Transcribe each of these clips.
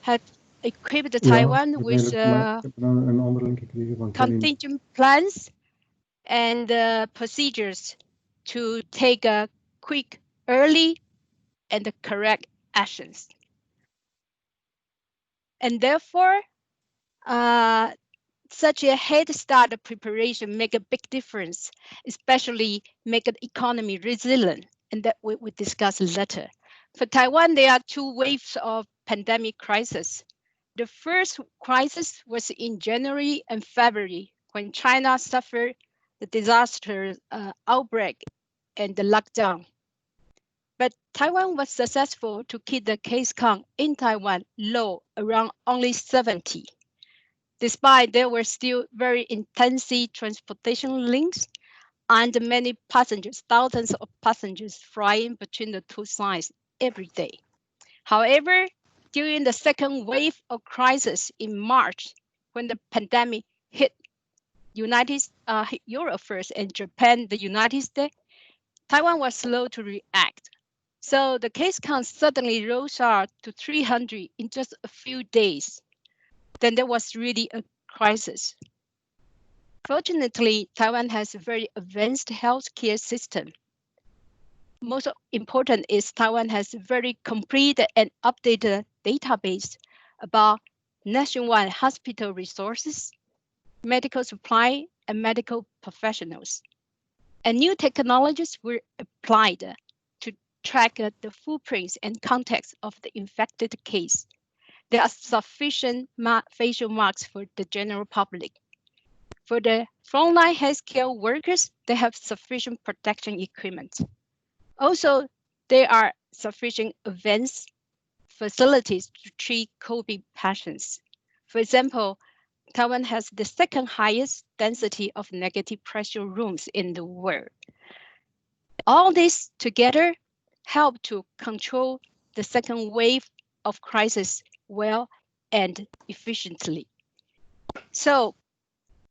had equipped Taiwan with een andere link gekregen van contingent plans and procedures to take quick, early, and correct actions. And therefore, such a head start preparation make a big difference, especially make an economy resilient, and that we will discuss later. For Taiwan, there are two waves of pandemic crisis. The first crisis was in January and February when China suffered the disaster outbreak and the lockdown. But Taiwan was successful to keep the case count in Taiwan low, around only 70. Despite there were still very intensive transportation links and many passengers, thousands of passengers flying between the two sides every day. However, during the second wave of crisis in March, when the pandemic hit Europe first and Japan, the United States, Taiwan was slow to react. So the case count suddenly rose up to 300 in just a few days. Then there was really a crisis. Fortunately, Taiwan has a very advanced healthcare system. Most important is Taiwan has a very complete and updated database about nationwide hospital resources, medical supply, and medical professionals. And new technologies were applied to track the footprints and context of the infected case. There are sufficient facial marks for the general public. For the frontline healthcare workers, they have sufficient protection equipment. Also, there are sufficient advanced facilities to treat COVID patients. For example, Taiwan has the second highest density of negative pressure rooms in the world. All this together help to control the second wave of crisis well and efficiently. So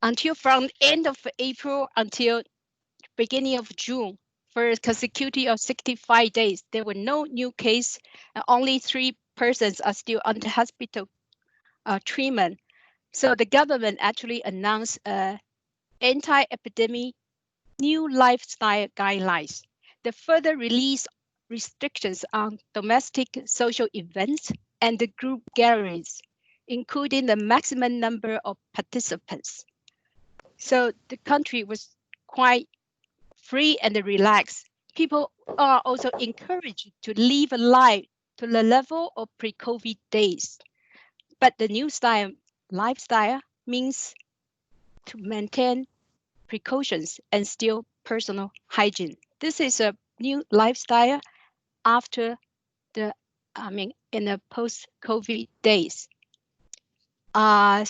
until from end of April until beginning of June, for a consecutive of 65 days, there were no new cases, and only 3 persons are still under hospital treatment. So the government actually announced anti-epidemic new lifestyle guidelines. The further release restrictions on domestic social events and the group gatherings, including the maximum number of participants. So the country was quite free and relaxed. People are also encouraged to live a life to the level of pre-COVID days. But the new lifestyle means to maintain precautions and still personal hygiene. This is a new lifestyle after in the post-COVID days. But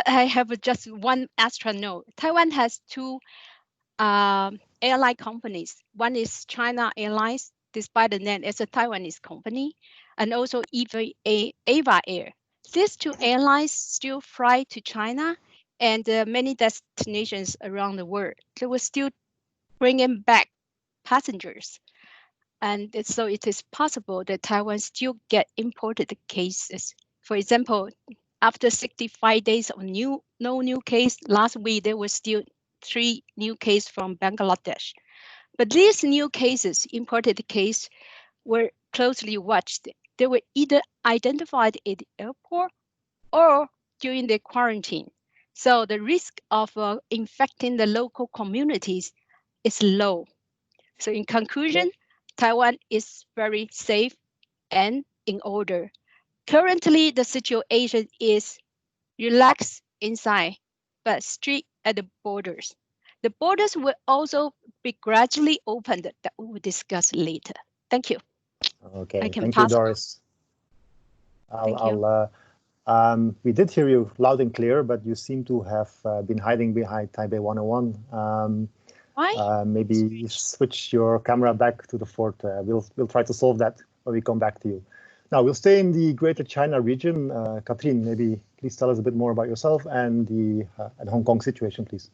I have just one extra note. Taiwan has 2 airline companies. One is China Airlines, despite the name, it's a Taiwanese company, and also Ava Air. These 2 airlines still fly to China and many destinations around the world. They were still bringing back passengers. And so it is possible that Taiwan still get imported cases. For example, after 65 days of no new case, last week there were still 3 new cases from Bangladesh. But these new cases, imported cases, were closely watched. They were either identified at the airport or during the quarantine. So the risk of infecting the local communities is low. So in conclusion, Taiwan is very safe and in order. Currently, the situation is relaxed inside, but strict at the borders. The borders will also be gradually opened that we will discuss later. Thank you. Okay, thank you, Doris. We did hear you loud and clear, but you seem to have been hiding behind Taipei 101. Why? Maybe switch your camera back to the fort. We'll try to solve that when we come back to you. Now we'll stay in the Greater China region. Katrien, maybe please tell us a bit more about yourself and the Hong Kong situation, please.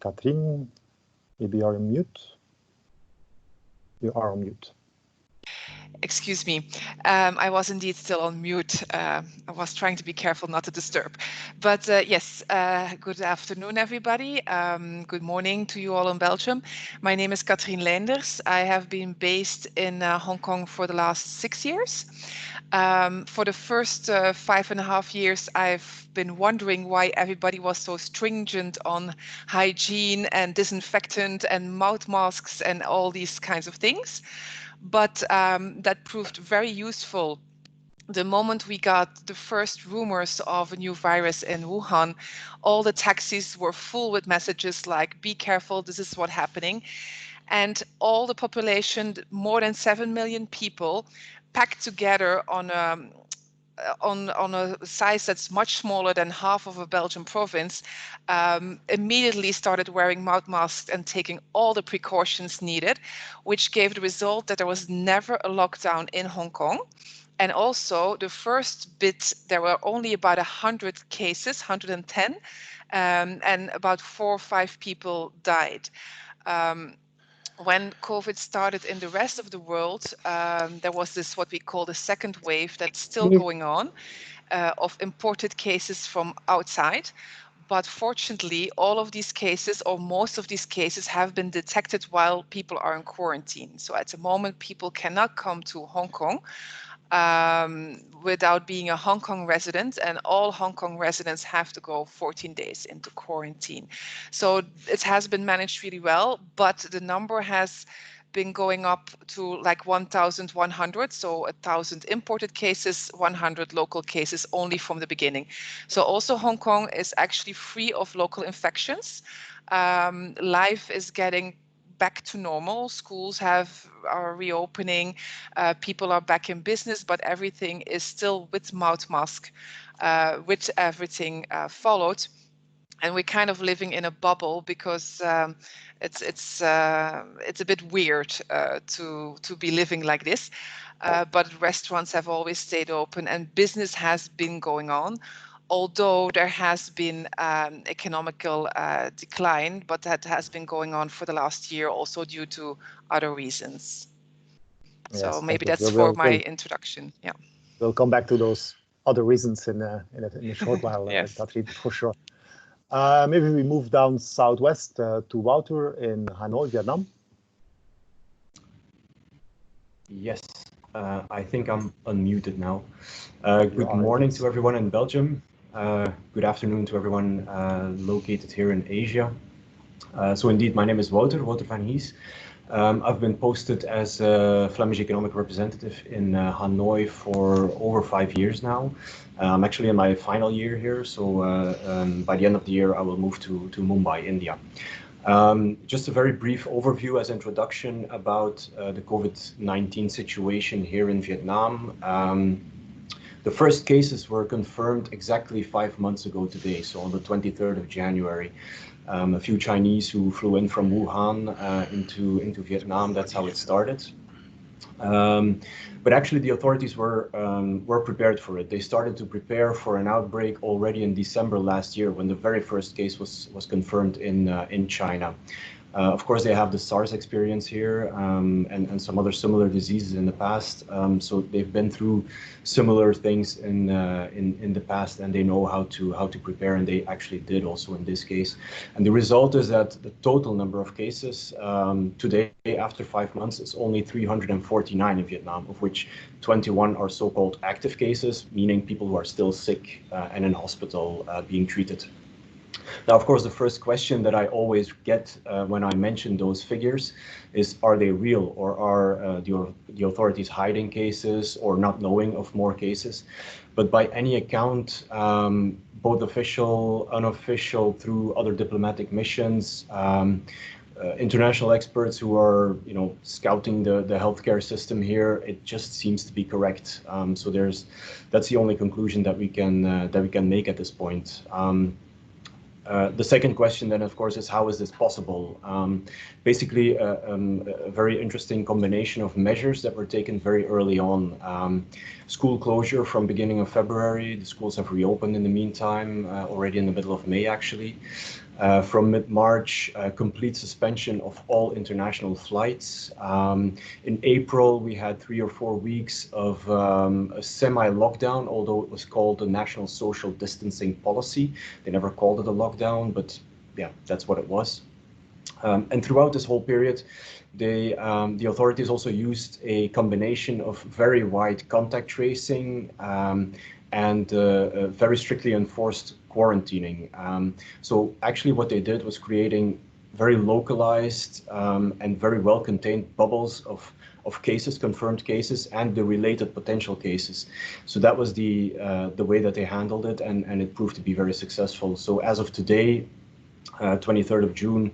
Katrien, Maybe you are on mute. You are on mute. Excuse me, I was indeed still on mute. I was trying to be careful not to disturb. But yes, good afternoon, everybody. Good morning to you all in Belgium. My name is Katrien Leinders. I have been based in Hong Kong for the last 6 years. For the first 5.5 years, I've been wondering why everybody was so stringent on hygiene and disinfectant and mouth masks and all these kinds of things. But that proved very useful. The moment we got the first rumors of a new virus in Wuhan, all the taxis were full with messages like, be careful, this is what's happening. And all the population, more than 7 million people, packed together on a size that's much smaller than half of a Belgian province, immediately started wearing mouth masks and taking all the precautions needed, which gave the result that there was never a lockdown in Hong Kong. And also the first bit, there were only about 100 cases, 110, and about 4 or 5 people died. When COVID started in the rest of the world, there was this, what we call the second wave, that's still going on, of imported cases from outside. But fortunately, all of these cases, or most of these cases, have been detected while people are in quarantine. So at the moment, people cannot come to Hong Kong without being a Hong Kong resident, and all Hong Kong residents have to go 14 days into quarantine. So it has been managed really well, but the number has been going up to like 1,100, so 1,000 imported cases, 100 local cases only from the beginning. So also Hong Kong is actually free of local infections. Life is getting back to normal. Schools are reopening, people are back in business, but everything is still with mouth mask, with everything followed. And we're kind of living in a bubble because it's a bit weird to be living like this. But restaurants have always stayed open and business has been going on. Although there has been economical decline, but that has been going on for the last year also due to other reasons. Yes, so maybe that's we'll, for we'll, my introduction. Yeah. We'll come back to those other reasons in a short while, Yes. Katrien, for sure. Maybe we move down southwest to Wouter in Hanoi, Vietnam. Yes, I think I'm unmuted now. Good morning to everyone in Belgium. Good afternoon to everyone located here in Asia. So indeed, my name is Wouter Vanhees. I've been posted as a Flemish economic representative in Hanoi for over 5 years now. I'm actually in my final year here, so by the end of the year, I will move to Mumbai, India. Just a very brief overview as introduction about the COVID-19 situation here in Vietnam. The first cases were confirmed exactly 5 months ago today, so on the 23rd of January. A few Chinese who flew in from Wuhan into Vietnam, that's how it started. But actually the authorities were prepared for it. They started to prepare for an outbreak already in December last year when the very first case was confirmed in China. Of course, they have the SARS experience here and some other similar diseases in the past. So they've been through similar things in the past, and they know how to prepare, and they actually did also in this case. And the result is that the total number of cases today, after 5 months, is only 349 in Vietnam, of which 21 are so-called active cases, meaning people who are still sick and in hospital being treated. Now, of course, the first question that I always get when I mention those figures is, are they real, or are the authorities hiding cases or not knowing of more cases? But by any account, both official, unofficial, through other diplomatic missions, international experts who are, scouting the healthcare system here, it just seems to be correct. So that's the only conclusion that we can make at this point. The second question then, of course, is how is this possible? Basically, a very interesting combination of measures that were taken very early on. School closure from beginning of February. The schools have reopened in the meantime, already in the middle of May, actually. From mid-March, complete suspension of all international flights. In April, we had 3 or 4 weeks of a semi-lockdown, although it was called the National Social Distancing Policy. They never called it a lockdown, but yeah, that's what it was. And throughout this whole period, the authorities also used a combination of very wide contact tracing and very strictly enforced quarantining. So actually what they did was creating very localized and very well contained bubbles of cases, confirmed cases, and the related potential cases. So that was the way that they handled it, and it proved to be very successful. So as of today, 23rd of June,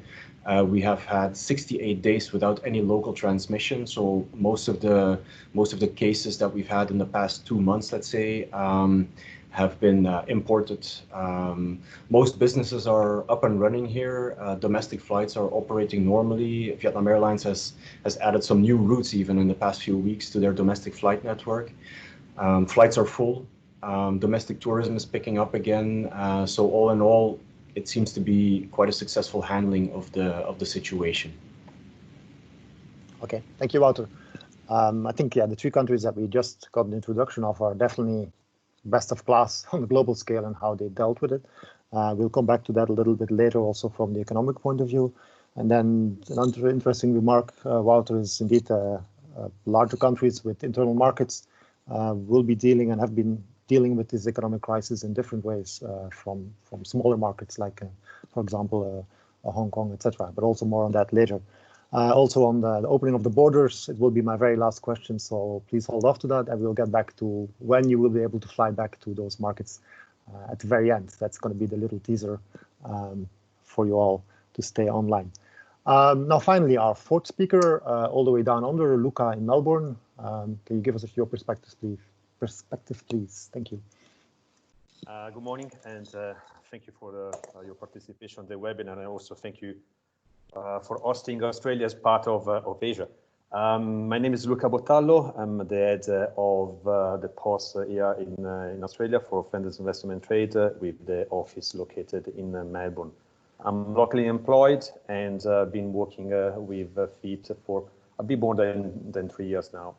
we have had 68 days without any local transmission. So most of the cases that we've had in the past 2 months, let's say, have been imported. Most businesses are up and running here. Domestic flights are operating normally. Vietnam Airlines has added some new routes even in the past few weeks to their domestic flight network. Flights are full. Domestic tourism is picking up again. So all in all, it seems to be quite a successful handling of the situation. Okay, thank you, Wouter. I think, yeah, the 3 countries that we just got an introduction of are definitely best of class on the global scale and how they dealt with it. We'll come back to that a little bit later, also from the economic point of view. And then another interesting remark, Wouter, is indeed larger countries with internal markets will be dealing and have been dealing with this economic crisis in different ways from smaller markets like, for example, Hong Kong, etc. But also more on that later. Also on the opening of the borders, it will be my very last question, so please hold off to that, and we'll get back to when you will be able to fly back to those markets at the very end. That's going to be the little teaser for you all to stay online. Now, finally, our 4th speaker, all the way down under, Luca in Melbourne. Can you give us your perspective, please? Thank you. Good morning, and thank you for your participation on the webinar, and also thank you for hosting Australia as part of Asia. My name is Luca Bottallo. I'm the head of the post here in Australia for Fenders Investment Trade with the office located in Melbourne. I'm locally employed and been working with FEET for a bit more than 3 years now.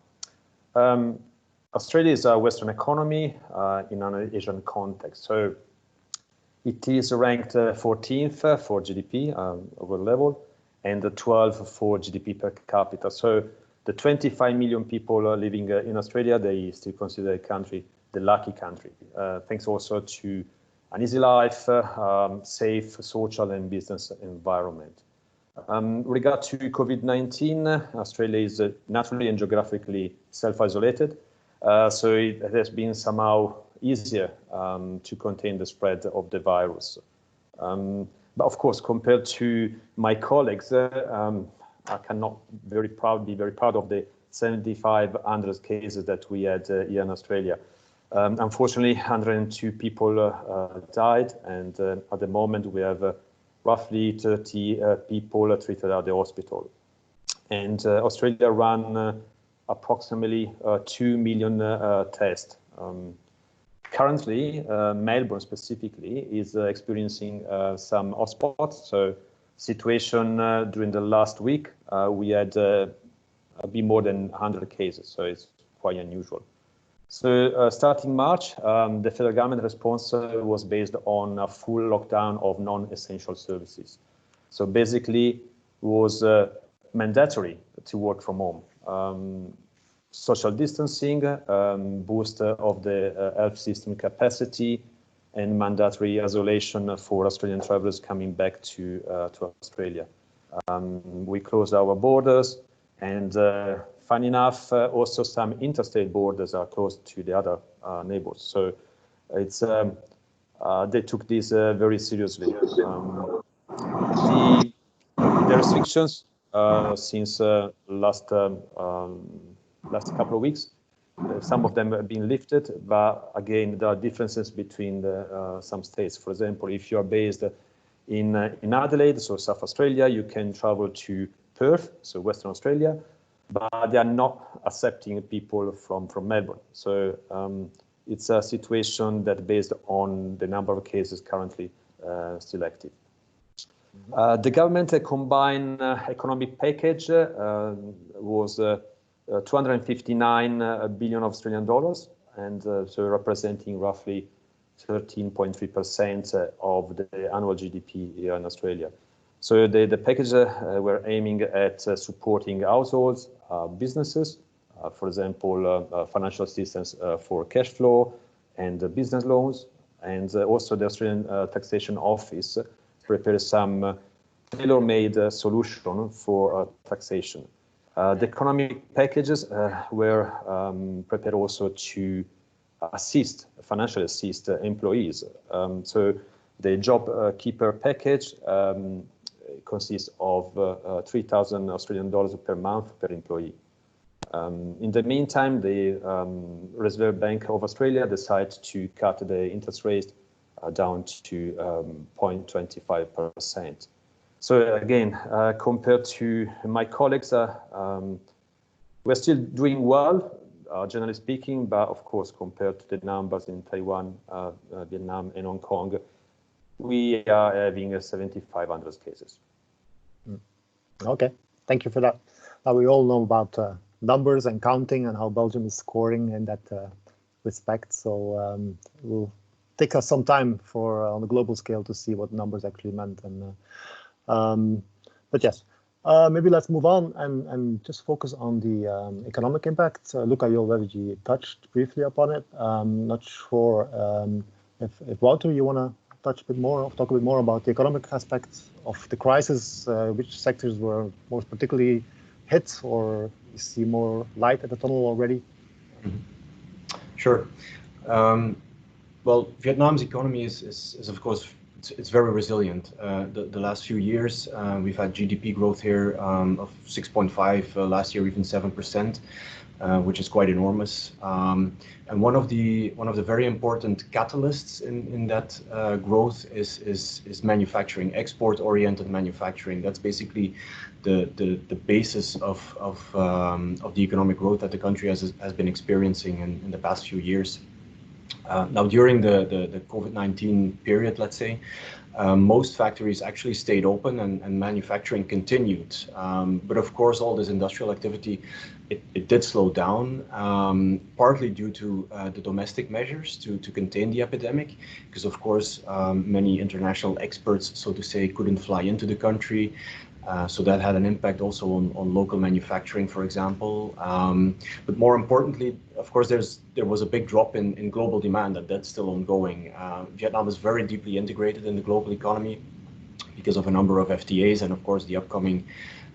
Australia is a Western economy in an Asian context. So it is ranked 14th for GDP over level and 12th for GDP per capita. So the 25 million people living in Australia, they still consider the country the lucky country. Thanks also to an easy life, safe social and business environment. Regard to COVID-19, Australia is naturally and geographically self-isolated. So it has been somehow easier to contain the spread of the virus. But of course, compared to my colleagues, I cannot be very proud of the 7,500 cases that we had here in Australia. Unfortunately, 102 people died, and at the moment we have roughly 30 people treated at the hospital. And Australia ran approximately 2 million tests. Currently, Melbourne specifically is experiencing some hotspots. So situation during the last week, we had a bit more than 100 cases, so it's quite unusual. So starting March, the federal government response was based on a full lockdown of non-essential services. So basically, it was mandatory to work from home. Social distancing, boost of the health system capacity, and mandatory isolation for Australian travelers coming back to Australia. We closed our borders, and funny enough, also some interstate borders are closed to the other neighbors. So it's they took this very seriously. The restrictions since last couple of weeks, some of them have been lifted, but again, there are differences between some states. For example, if you are based in Adelaide, so South Australia, you can travel to Perth, so Western Australia, but they are not accepting people from Melbourne. So it's a situation that based on the number of cases currently still active. The government combined economic package was 259 billion Australian dollars, and so representing roughly 13.3% of the annual GDP here in Australia. So the package were aiming at supporting households, businesses, for example, financial assistance for cash flow and business loans, and also the Australian Taxation Office prepared some tailor-made solution for taxation. The economic packages were prepared also to financially assist employees. So the job keeper package consists of 3,000 Australian dollars per month per employee. In the meantime, the Reserve Bank of Australia decided to cut the interest rate down to 0.25%. So again, compared to my colleagues, we're still doing well, generally speaking, but of course, compared to the numbers in Taiwan, Vietnam, and Hong Kong, we are having 7,500 cases. Okay, thank you for that. Now we all know about numbers and counting and how Belgium is scoring in that respect. So it will take us some time for on the global scale to see what numbers actually meant. And but yes, maybe let's move on and just focus on the economic impact. Luca, you already touched briefly upon it. Not sure if Wouter, you want to touch a bit more, talk a bit more about the economic aspects of the crisis, which sectors were most particularly hit, or you see more light at the tunnel already? Sure. Well, Vietnam's economy is of course, it's very resilient. The last few years, we've had GDP growth here of 6.5, last year even 7%, which is quite enormous. And one of the very important catalysts in that growth is manufacturing, export-oriented manufacturing. That's basically the basis of the economic growth that the country has been experiencing in the past few years. Now, during the COVID-19 period, let's say, most factories actually stayed open and manufacturing continued. But of course, all this industrial activity, it did slow down, partly due to the domestic measures to contain the epidemic, because of course, many international experts, so to say, couldn't fly into the country. So that had an impact also on local manufacturing, for example. But more importantly, of course, there was a big drop in global demand, and that's still ongoing. Vietnam is very deeply integrated in the global economy because of a number of FTAs, and of course the upcoming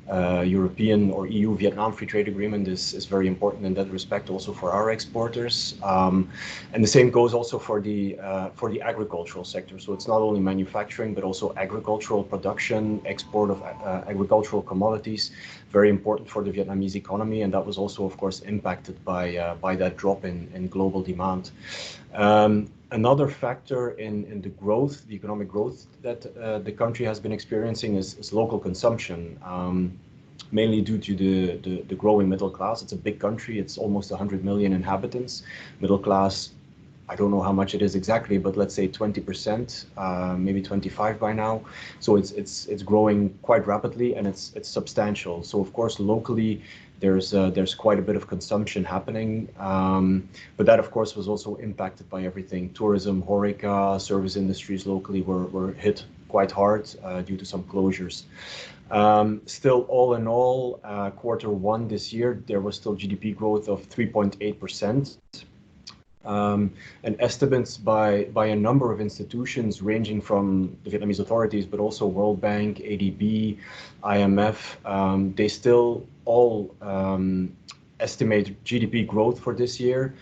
European or EU Vietnam Free Trade Agreement is very important in that respect, also for our exporters. And the same goes also for the agricultural sector. So it's not only manufacturing, but also agricultural production, export of agricultural commodities, very important for the Vietnamese economy. And that was also, of course, impacted by that drop in global demand. Another factor in the growth, the economic growth that the country has been experiencing is local consumption, mainly due to the growing middle class. It's a big country. It's almost 100 million inhabitants. Middle class, I don't know how much it is exactly, but let's say 20%, maybe 25 by now. So it's growing quite rapidly, and it's substantial. So of course, locally, there's quite a bit of consumption happening, but that of course was also impacted by everything. Tourism, HoReCa, service industries locally were hit quite hard due to some closures. Still, all in all, Q1 this year, there was still GDP growth of 3.8%. And estimates by a number of institutions ranging from the Vietnamese authorities, but also World Bank, ADB, IMF, they still all estimate GDP growth for this year,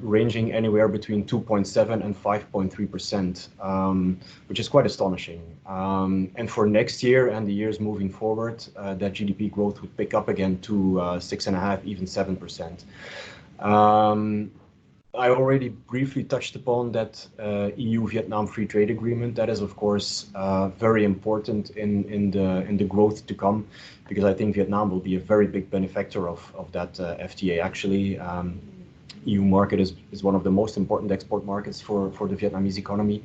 ranging anywhere between 2.7 and 5.3%, which is quite astonishing. And for next year and the years moving forward, that GDP growth would pick up again to 6.5, even 7%. I already briefly touched upon that EU-Vietnam Free Trade Agreement. That is, of course, very important in the growth to come, because I think Vietnam will be a very big benefactor of that FTA, actually. EU market is one of the most important export markets for the Vietnamese economy.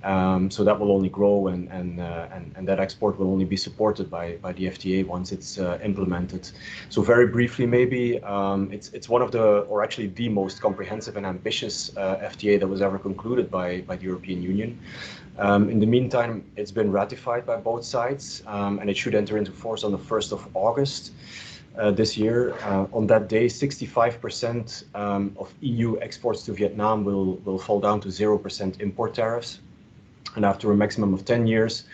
So that will only grow, and that export will only be supported by the FTA once it's implemented. So very briefly, maybe it's one of the, or actually the most comprehensive and ambitious FTA that was ever concluded by the European Union. In the meantime, it's been ratified by both sides, and it should enter into force on the 1st of August. This year. On that day, 65% of EU exports to Vietnam will fall down to 0% import tariffs. And after a maximum of 10 years,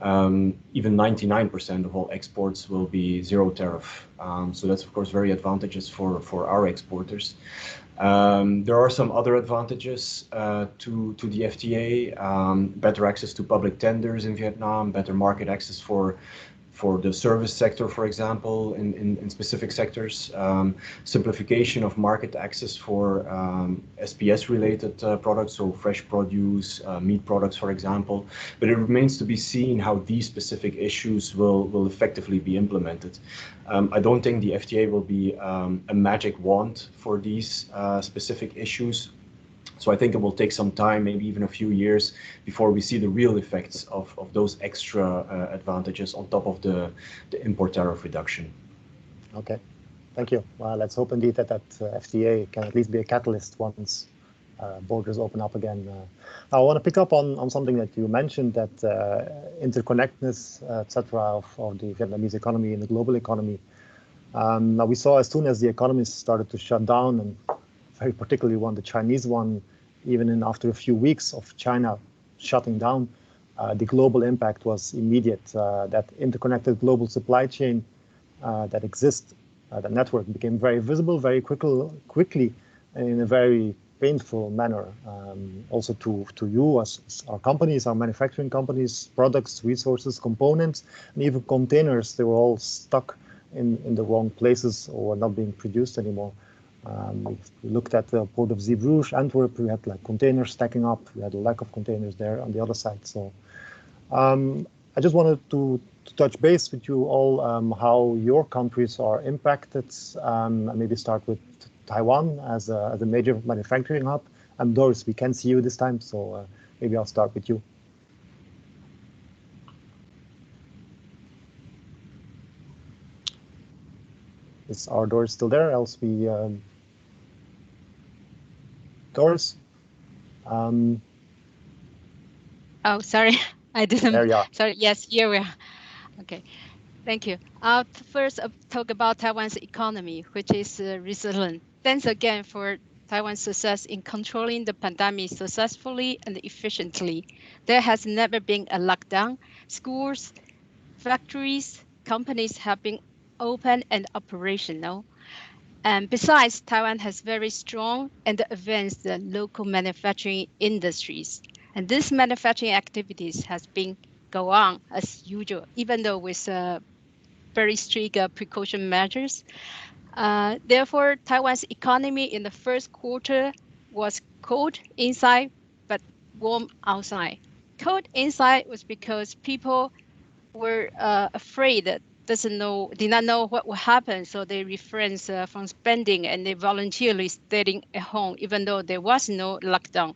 even 99% of all exports will be zero tariff. So that's, of course, very advantageous for our exporters. There are some other advantages to the FTA, better access to public tenders in Vietnam, better market access for the service sector, for example, in specific sectors, simplification of market access for SPS-related products, so fresh produce, meat products, for example. But it remains to be seen how these specific issues will effectively be implemented. I don't think the FTA will be a magic wand for these specific issues. So I think it will take some time, maybe even a few years, before we see the real effects of those extra advantages on top of the import tariff reduction. Okay, thank you. Well, let's hope indeed that FTA can at least be a catalyst once borders open up again. I want to pick up on something that you mentioned, that interconnectedness, etc., of the Vietnamese economy and the global economy. Now we saw as soon as the economies started to shut down, and very particularly the Chinese one, even after a few weeks of China shutting down, the global impact was immediate. That interconnected global supply chain that exists, the network became very visible very quickly and in a very painful manner. Also to you as our companies, our manufacturing companies, products, resources, components, and even containers, they were all stuck in the wrong places or not being produced anymore. We looked at the port of Zeebrugge, Antwerp. We had like containers stacking up. We had a lack of containers there on the other side. So I just wanted to touch base with you all how your countries are impacted. Maybe start with Taiwan as a major manufacturing hub. And Doris, we can see you this time, so maybe I'll start with you. Is our Doris still there? Else we Doris? Oh, sorry, I didn't. There you are. Sorry, yes, here we are. Okay, thank you. I'll first talk about Taiwan's economy, which is resilient. Thanks again for Taiwan's success in controlling the pandemic successfully and efficiently. There has never been a lockdown. Schools, factories, companies have been open and operational. And besides, Taiwan has very strong and advanced local manufacturing industries. And these manufacturing activities has been go on as usual, even though with very strict precaution measures. Therefore, Taiwan's economy in the first quarter was cold inside, but warm outside. Cold inside was because people were afraid that did not know what would happen, so they refrained from spending and they voluntarily staying at home, even though there was no lockdown.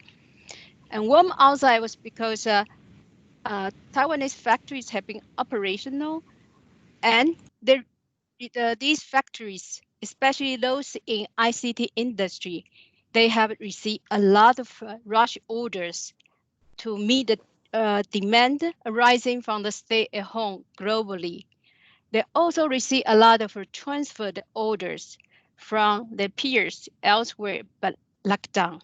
And warm outside was because Taiwanese factories have been operational, and these factories, especially those in ICT industry, they have received a lot of rush orders to meet the demand arising from the stay-at-home globally. They also receive a lot of transferred orders from their peers elsewhere, but locked down.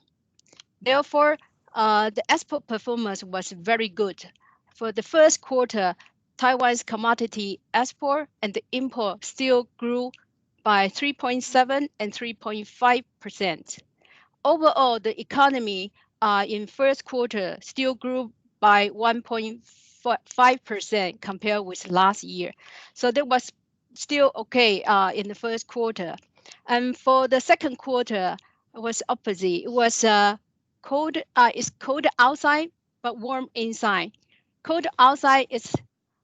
Therefore, the export performance was very good. For the first quarter, Taiwan's commodity export and the import still grew by 3.7 and 3.5%. Overall, the economy in first quarter still grew by 1.5% compared with last year. So that was still okay in the first quarter. And for the second quarter, it was opposite. It was cold. It's cold outside, but warm inside. Cold outside is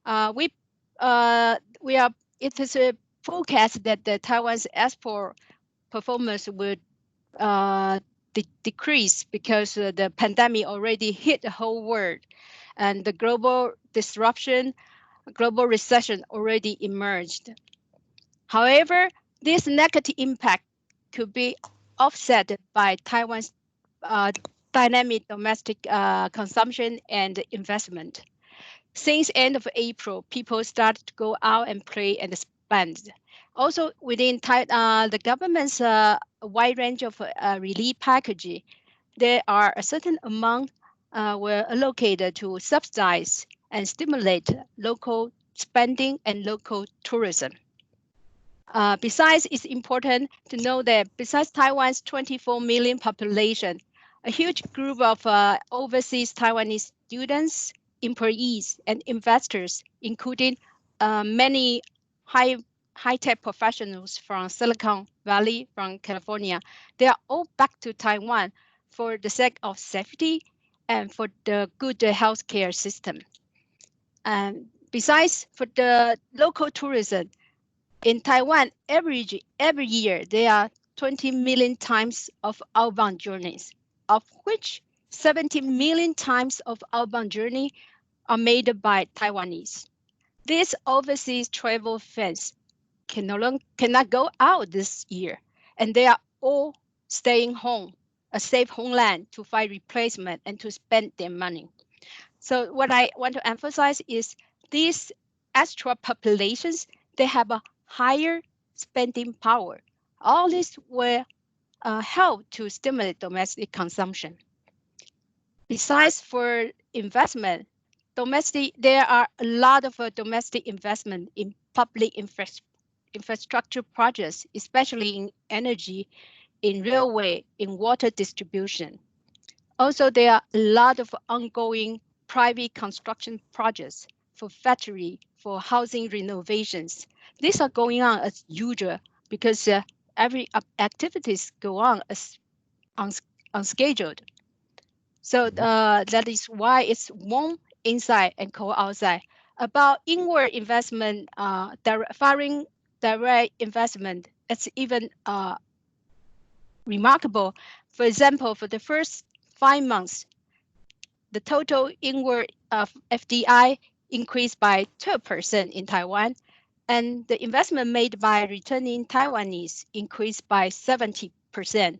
it is a forecast that the Taiwan's export performance would decrease because the pandemic already hit the whole world, and the global disruption, global recession already emerged. However, this negative impact could be offset by Taiwan's dynamic domestic consumption and investment. Since end of April, people started to go out and play and spend. Also, within the government's wide range of relief package, there are a certain amount were allocated to subsidize and stimulate local spending and local tourism. Besides, it's important to know that besides Taiwan's 24 million population, a huge group of overseas Taiwanese students, employees, and investors, including many high-tech professionals from Silicon Valley, from California, they are all back to Taiwan for the sake of safety and for the good healthcare system. And besides, for the local tourism, in Taiwan, every year, there are 20 million times of outbound journeys, of which 70 million times of outbound journey are made by Taiwanese. These overseas travel fans cannot go out this year, and they are all staying home, a safe homeland to find replacement and to spend their money. So what I want to emphasize is these extra populations, they have a higher spending power. All this will help to stimulate domestic consumption. Besides, for investment, there are a lot of domestic investment in public infrastructure projects, especially in energy, in railway, in water distribution. Also, there are a lot of ongoing private construction projects for factory, for housing renovations. These are going on as usual because every activities go on as unscheduled. So that is why it's warm inside and cold outside. About inward investment, foreign direct investment, it's even remarkable. For example, for the first 5 months, the total inward FDI increased by 12% in Taiwan, and the investment made by returning Taiwanese increased by 70%.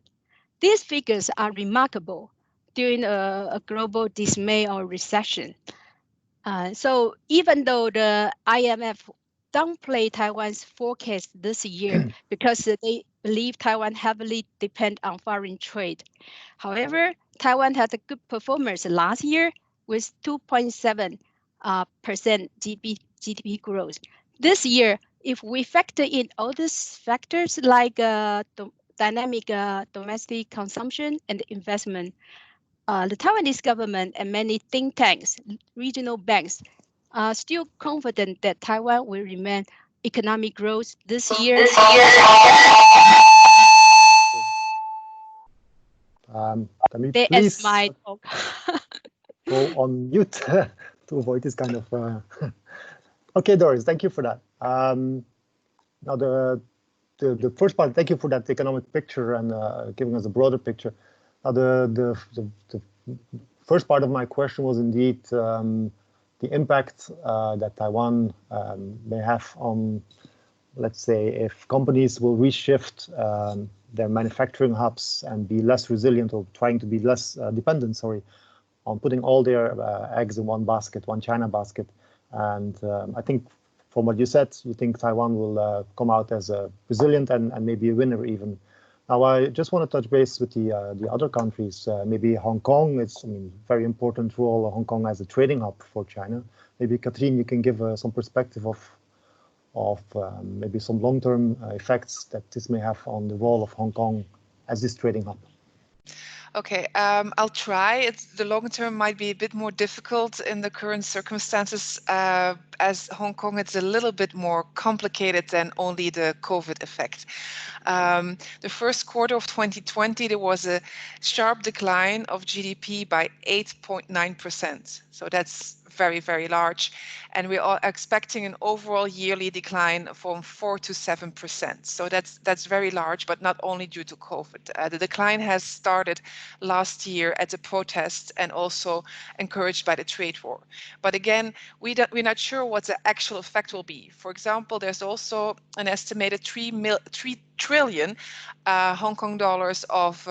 These figures are remarkable during a global dismay or recession. So even though the IMF downplayed Taiwan's forecast this year because they believe Taiwan heavily depend on foreign trade. However, Taiwan had a good performance last year with 2.7% GDP growth. This year, if we factor in all these factors like dynamic domestic consumption and investment, the Taiwanese government and many think tanks, regional banks, are still confident that Taiwan will remain economic growth this year. Can we please my talk. go on mute to avoid this kind of... Okay, Doris, thank you for that. Now the first part, thank you for that economic picture and giving us a broader picture. Now the first part of my question was indeed the impact that Taiwan may have on, let's say, if companies will reshift their manufacturing hubs and be less resilient, or trying to be less dependent, on putting all their eggs in one basket, one China basket. And I think from what you said, you think Taiwan will come out as a resilient and maybe a winner even. Now, I just want to touch base with the other countries. Maybe Hong Kong is, very important role. Hong Kong as a trading hub for China. Maybe Katrien, you can give some perspective of maybe some long-term effects that this may have on the role of Hong Kong as this trading hub. Okay, I'll try. The long term might be a bit more difficult in the current circumstances. As Hong Kong, it's a little bit more complicated than only the COVID effect. The first quarter of 2020, there was a sharp decline of GDP by 8.9%. So that's very, very large. And we are expecting an overall yearly decline from 4 to 7%. So that's very large, but not only due to COVID. The decline has started last year at the protests and also encouraged by the trade war. But again, we're not sure what the actual effect will be. For example, there's also an estimated 3 trillion Hong Kong dollars of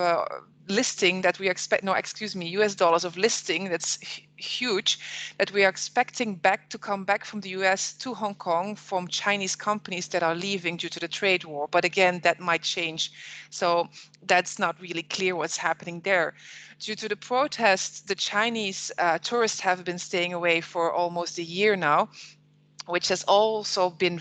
listing that we expect, US dollars of listing, that's huge, that we are expecting to come back from the US to Hong Kong from Chinese companies that are leaving due to the trade war. But again, that might change. So that's not really clear what's happening there. Due to the protests, the Chinese tourists have been staying away for almost a year now, which has also been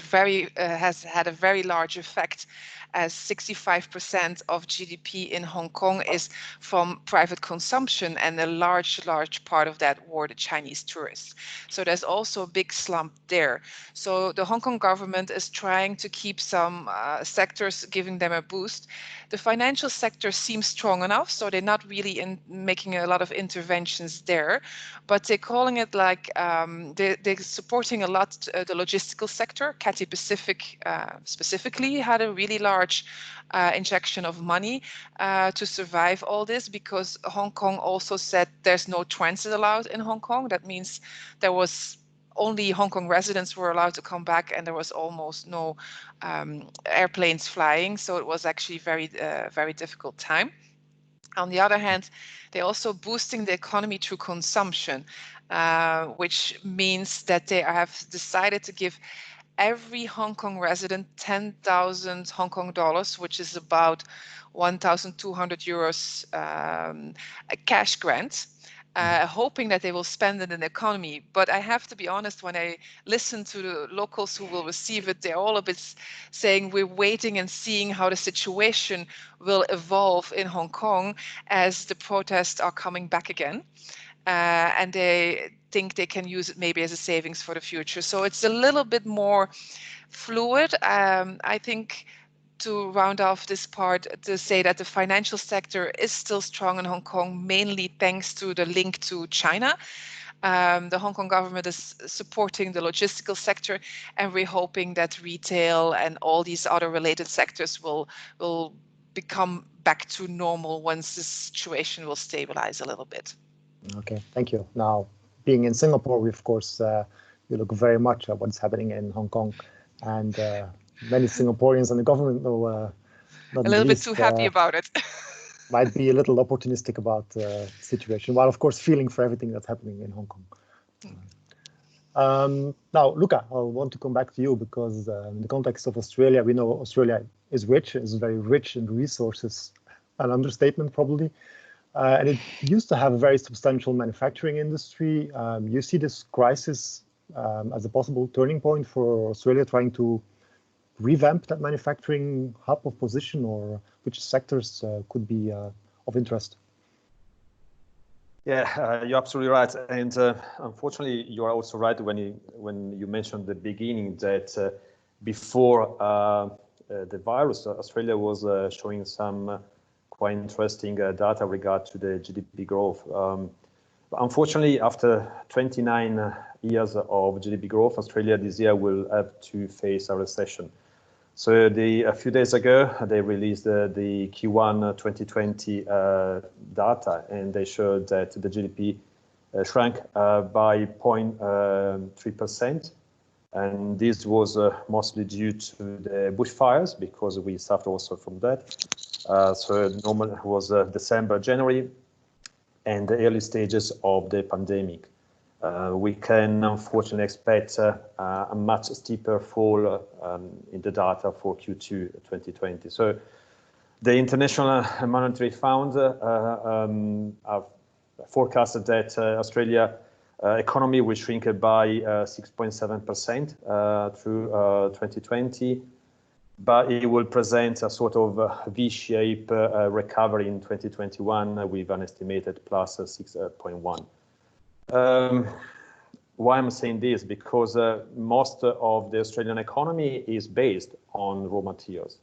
has had a very large effect, as 65% of GDP in Hong Kong is from private consumption, and a large part of that were the Chinese tourists. So there's also a big slump there. So the Hong Kong government is trying to keep some sectors, giving them a boost. The financial sector seems strong enough, so they're not really making a lot of interventions there, but they're calling it like they're supporting a lot the logistical sector. Cathay Pacific specifically had a really large injection of money to survive all this, because Hong Kong also said there's no transit allowed in Hong Kong. That means there was only Hong Kong residents were allowed to come back, and there was almost no airplanes flying. So it was actually very difficult time. On the other hand, they're also boosting the economy through consumption, which means that they have decided to give every Hong Kong resident 10,000 Hong Kong dollars, which is about 1,200 euros, a cash grant, hoping that they will spend it in the economy. But I have to be honest, when I listen to the locals who will receive it, they're all a bit saying we're waiting and seeing how the situation will evolve in Hong Kong as the protests are coming back again. And they think they can use it maybe as a savings for the future. So it's a little bit more fluid. I think, to round off this part, to say that the financial sector is still strong in Hong Kong, mainly thanks to the link to China. The Hong Kong government is supporting the logistical sector, and we're hoping that retail and all these other related sectors will become back to normal once the situation will stabilize a little bit. Okay, thank you. Now, being in Singapore, we of course you look very much at what's happening in Hong Kong, and many Singaporeans and the government know not a little least, bit too happy about it. might be a little opportunistic about the situation, while of course feeling for everything that's happening in Hong Kong. Now, Luca, I want to come back to you, because in the context of Australia, we know Australia is very rich in resources, an understatement probably. And it used to have a very substantial manufacturing industry. You see this crisis as a possible turning point for Australia, trying to revamp that manufacturing hub of position, or which sectors could be of interest? Yeah, you're absolutely right. And unfortunately, you are also right when you mentioned at the beginning that before the virus, Australia was showing some quite interesting data regard to the GDP growth. Unfortunately, after 29 years of GDP growth, Australia this year will have to face a recession. So a few days ago, they released the Q1 2020 data, and they showed that the GDP shrank by 0.3%. And this was mostly due to the bushfires, because we suffered also from that. So normal was December, January, and the early stages of the pandemic. We can unfortunately expect a much steeper fall in the data for Q2 2020. So the International Monetary Fund have forecasted that Australia economy will shrink by 6.7% through 2020, but it will present a sort of V-shape recovery in 2021 with an estimated plus 6.1. Why I'm saying this? Because most of the Australian economy is based on raw materials.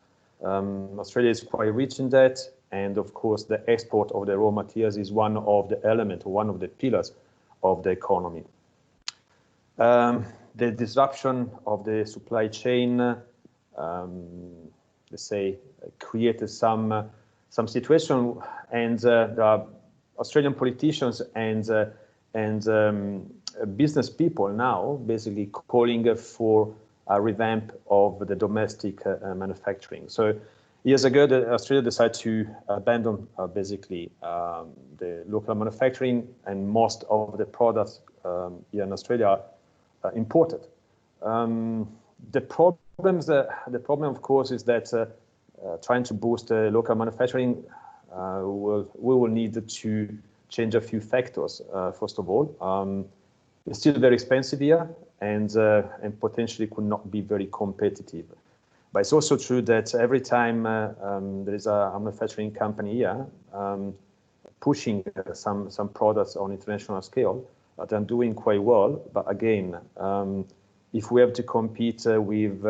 Australia is quite rich in that, and of course the export of the raw materials is one of the elements, one of the pillars of the economy. The disruption of the supply chain, let's say, created some situation, and the Australian politicians and business people now basically calling for a revamp of the domestic manufacturing. So years ago, Australia decided to abandon basically the local manufacturing, and most of the products here in Australia are imported. The problem, of course, is that trying to boost local manufacturing, we will need to change a few factors. First of all, it's still very expensive here, and potentially could not be very competitive. But it's also true that every time there is a manufacturing company here pushing some products on international scale, they're doing quite well. But again, if we have to compete with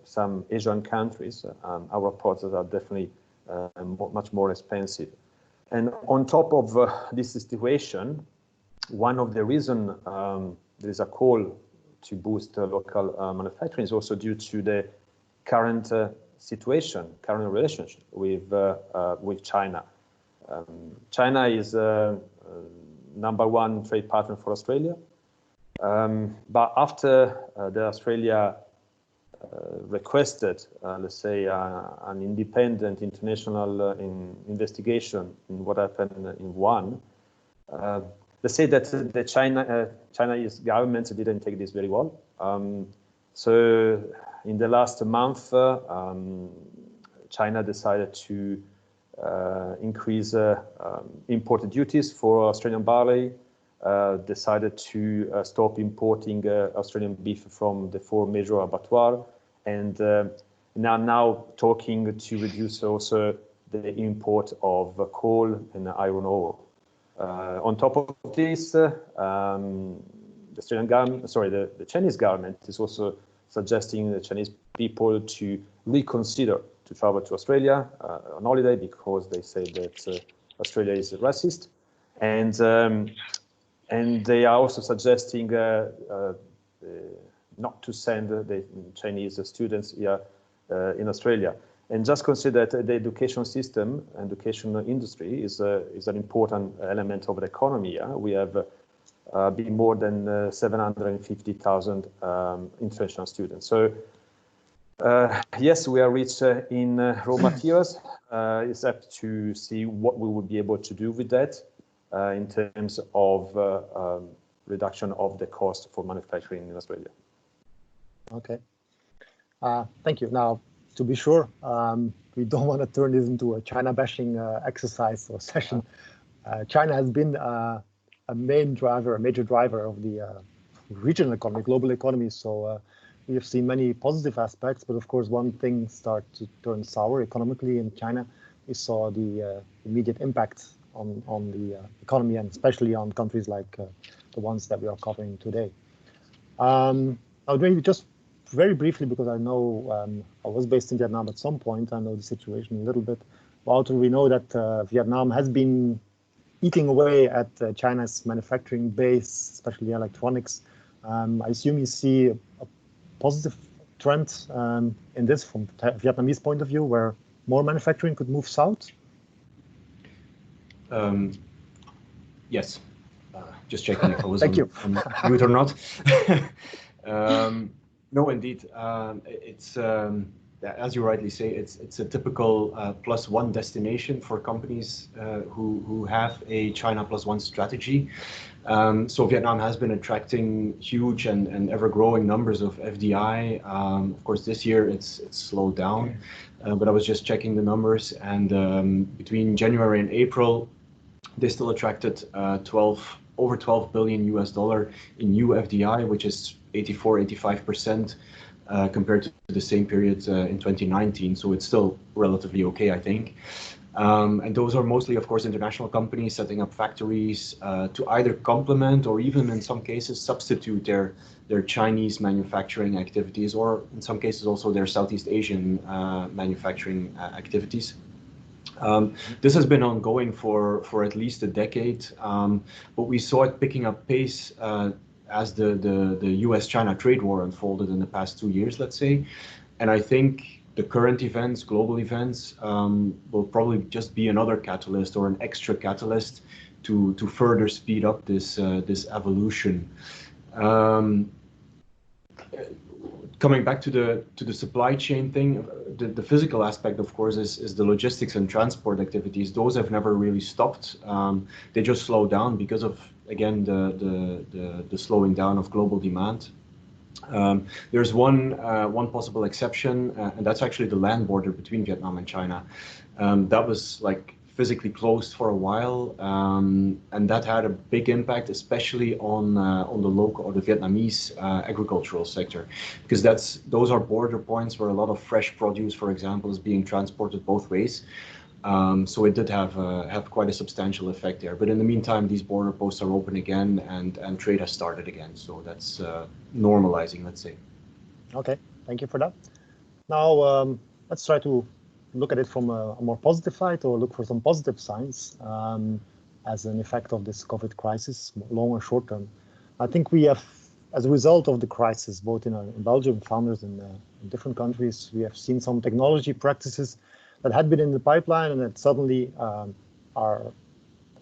some Asian countries, our products are definitely much more expensive. And on top of this situation, one of the reasons there is a call to boost local manufacturing is also due to the current situation, current relationship with China. China is #1 trade partner for Australia. But after the Australia requested, let's say, an independent international investigation in what happened in Wuhan, let's say that the Chinese government didn't take this very well. So in the last month, China decided to increase import duties for Australian barley, decided to stop importing Australian beef from the 4 major abattoirs, and now talking to reduce also the import of coal and iron ore. On top of this, the Chinese government is also suggesting the Chinese people to reconsider to travel to Australia on holiday, because they say that Australia is racist, and they are also suggesting not to send the Chinese students here in Australia. And just consider that the education system, education industry is an important element of the economy. We have been more than 750,000 international students. So yes, we are rich in raw materials. It's up to see what we will be able to do with that in terms of reduction of the cost for manufacturing in Australia. Okay, thank you. Now, to be sure, we don't want to turn this into a China bashing exercise or session. China has been a major driver of the regional economy, global economy. So we have seen many positive aspects, but of course, one thing started to turn sour economically in China. We saw the immediate impact on the economy, and especially on countries like the ones that we are covering today. I'll maybe just very briefly, because I know I was based in Vietnam at some point, I know the situation a little bit. Wouter, we know that Vietnam has been eating away at China's manufacturing base, especially electronics. I assume you see a positive trend in this from Vietnamese point of view, where more manufacturing could move south? Yes, just checking if I was Thank you. on mute or not. No, indeed, it's as you rightly say, it's a typical +1 destination for companies who have a China +1 strategy. So Vietnam has been attracting huge and ever-growing numbers of FDI. Of course, this year it's slowed down, but I was just checking the numbers, and between January and April, they still attracted over $12 billion in new FDI, which is 85% compared to the same period in 2019. So it's still relatively okay, I think. And those are mostly, of course, international companies setting up factories to either complement or even in some cases substitute their Chinese manufacturing activities, or in some cases also their Southeast Asian manufacturing activities. This has been ongoing for at least a decade, but we saw it picking up pace as the US-China trade war unfolded in the past 2 years, let's say. And I think the current events, global events, will probably just be another catalyst or an extra catalyst to further speed up this evolution. Coming back to the supply chain thing, the physical aspect, of course, is the logistics and transport activities. Those have never really stopped. They just slow down because of, again, the slowing down of global demand. There's one possible exception, and that's actually the land border between Vietnam and China. That was like physically closed for a while, and that had a big impact, especially on the local or the Vietnamese agricultural sector, because those are border points where a lot of fresh produce, for example, is being transported both ways. So it did have quite a substantial effect there. But in the meantime, these border posts are open again, and trade has started again. So that's normalizing, let's say. Okay, thank you for that. Now let's try to look at it from a more positive side, or look for some positive signs as an effect of this COVID crisis, long or short term. I think we have, as a result of the crisis, both in Belgium, founders in different countries, we have seen some technology practices that had been in the pipeline and that suddenly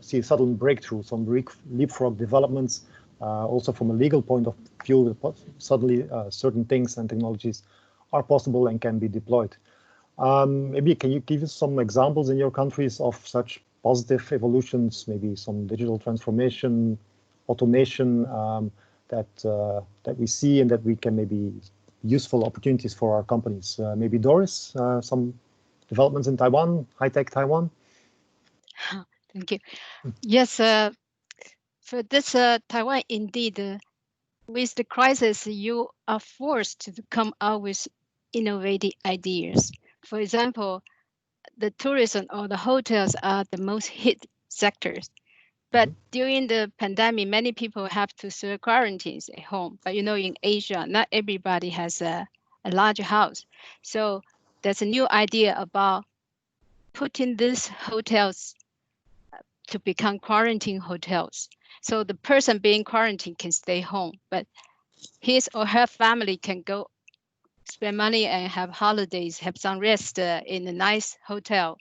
see a sudden breakthrough, some leapfrog developments. Also from a legal point of view, suddenly certain things and technologies are possible and can be deployed. Maybe can you give us some examples in your countries of such positive evolutions, maybe some digital transformation, automation that we see and that we can maybe useful opportunities for our companies? Maybe Doris, some developments in Taiwan, high-tech Taiwan? Thank you. Yes, for this Taiwan, indeed, with the crisis, you are forced to come out with innovative ideas. For example, the tourism or the hotels are the most hit sectors. But during the pandemic, many people have to serve quarantines at home. But you know, in Asia, not everybody has a large house. So there's a new idea about putting these hotels to become quarantine hotels. So the person being quarantined can stay home, but his or her family can go spend money and have holidays, have some rest in a nice hotel.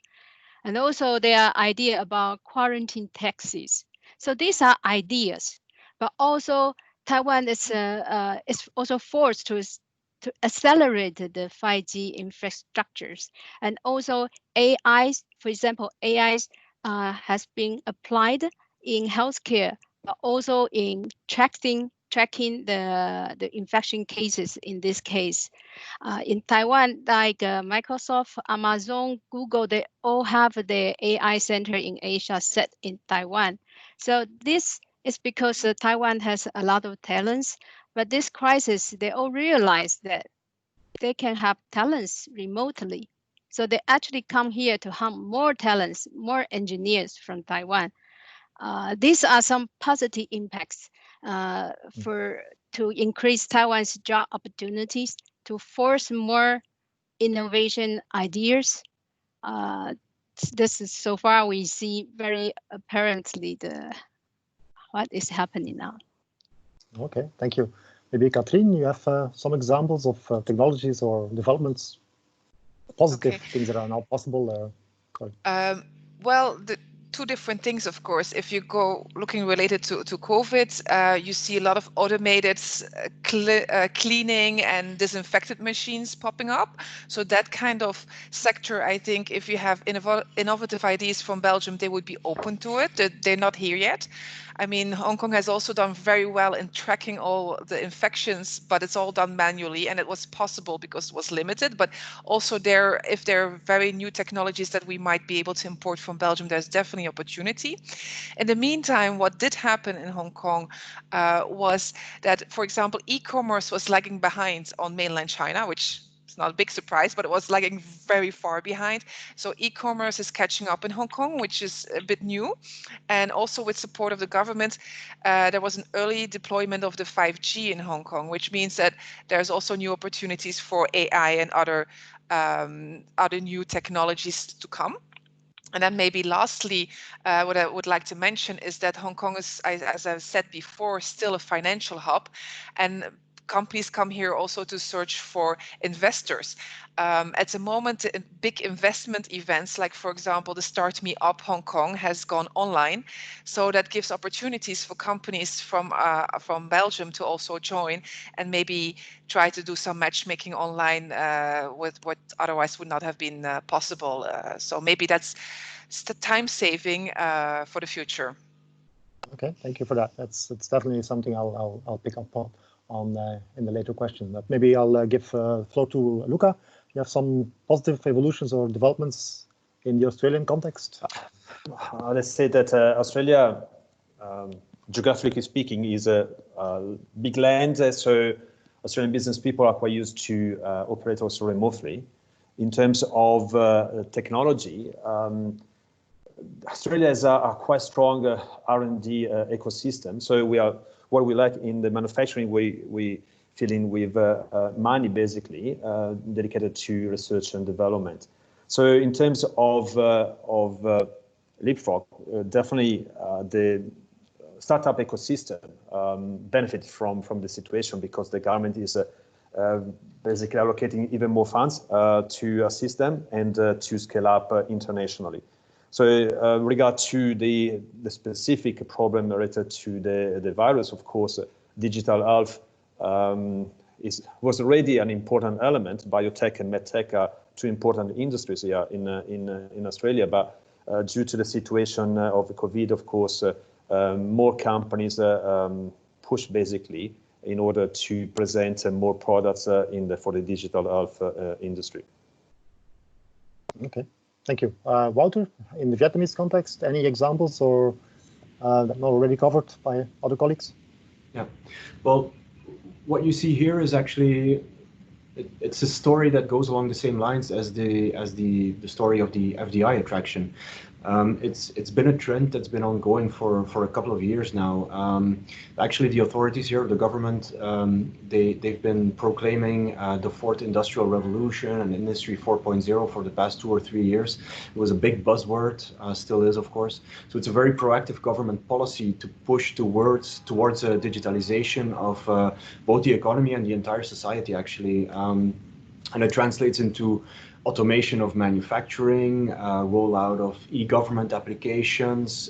And also there are ideas about quarantine taxis. So these are ideas, but also Taiwan is also forced to accelerate the 5G infrastructures. And also AI, for example, AI has been applied in healthcare, but also in tracking the infection cases in this case. In Taiwan, like Microsoft, Amazon, Google, they all have their AI center in Asia set in Taiwan. So this is because Taiwan has a lot of talents, but this crisis, they all realize that they can have talents remotely. So they actually come here to hunt more talents, more engineers from Taiwan. These are some positive impacts to increase Taiwan's job opportunities, to force more innovation ideas. This is so far we see very apparently what is happening now. Okay, thank you. Maybe Katrien, you have some examples of technologies or developments, positive things that are now possible? Well, the two different things, of course. If you go looking related to COVID, you see a lot of automated cleaning and disinfectant machines popping up. So that kind of sector, I think if you have innovative ideas from Belgium, they would be open to it. They're not here yet. I mean, Hong Kong has also done very well in tracking all the infections, but it's all done manually, and it was possible because it was limited. But also if there are very new technologies that we might be able to import from Belgium, there's definitely opportunity. In the meantime, what did happen in Hong Kong was that, for example, e-commerce was lagging behind on mainland China, which it's not a big surprise, but it was lagging very far behind. So e-commerce is catching up in Hong Kong, which is a bit new. And also with support of the government, there was an early deployment of the 5G in Hong Kong, which means that there's also new opportunities for AI and other new technologies to come. And then maybe lastly, what I would like to mention is that Hong Kong is, as I've said before, still a financial hub, and companies come here also to search for investors. At the moment, big investment events, like for example, the Start Me Up Hong Kong has gone online. So that gives opportunities for companies from Belgium to also join and maybe try to do some matchmaking online with what otherwise would not have been possible. So maybe that's the time saving for the future. Okay, thank you for that. That's definitely something I'll pick up on in the later question. But maybe I'll give floor to Luca. You have some positive evolutions or developments in the Australian context? Let's say that Australia, geographically speaking, is a big land, so Australian business people are quite used to operate also remotely. In terms of technology, Australia has a quite strong R&D ecosystem. So what we like in the manufacturing, we fill in with money basically dedicated to research and development. So in terms of leapfrog, definitely the startup ecosystem benefits from the situation because the government is basically allocating even more funds to assist them and to scale up internationally. So regard to the specific problem related to the virus, of course, digital health was already an important element. Biotech and medtech are two important industries here in Australia, but due to the situation of COVID, of course, more companies push basically in order to present more products for the digital health industry. Okay, thank you. Wouter, in the Vietnamese context, any examples or that not already covered by other colleagues? Yeah, well, what you see here is actually it's a story that goes along the same lines as the story of the FDI attraction. It's been a trend that's been ongoing for a couple of years now. Actually, the authorities here, the government, they've been proclaiming the fourth industrial revolution and Industry 4.0 for the past 2 or 3 years. It was a big buzzword, still is, of course. So it's a very proactive government policy to push towards a digitalization of both the economy and the entire society, actually. And it translates into automation of manufacturing, rollout of e-government applications,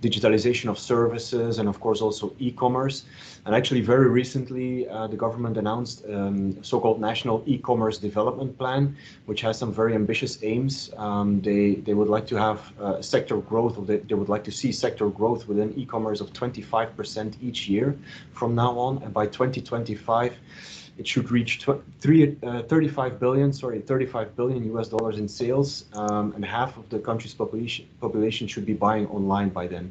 digitalization of services, and of course also e-commerce. And actually very recently, the government announced a so-called National E-commerce Development Plan, which has some very ambitious aims. They would like to have sector growth, or they would like to see sector growth within e-commerce of 25% each year from now on. And by 2025, it should reach 35 billion US dollars in sales, and half of the country's population should be buying online by then.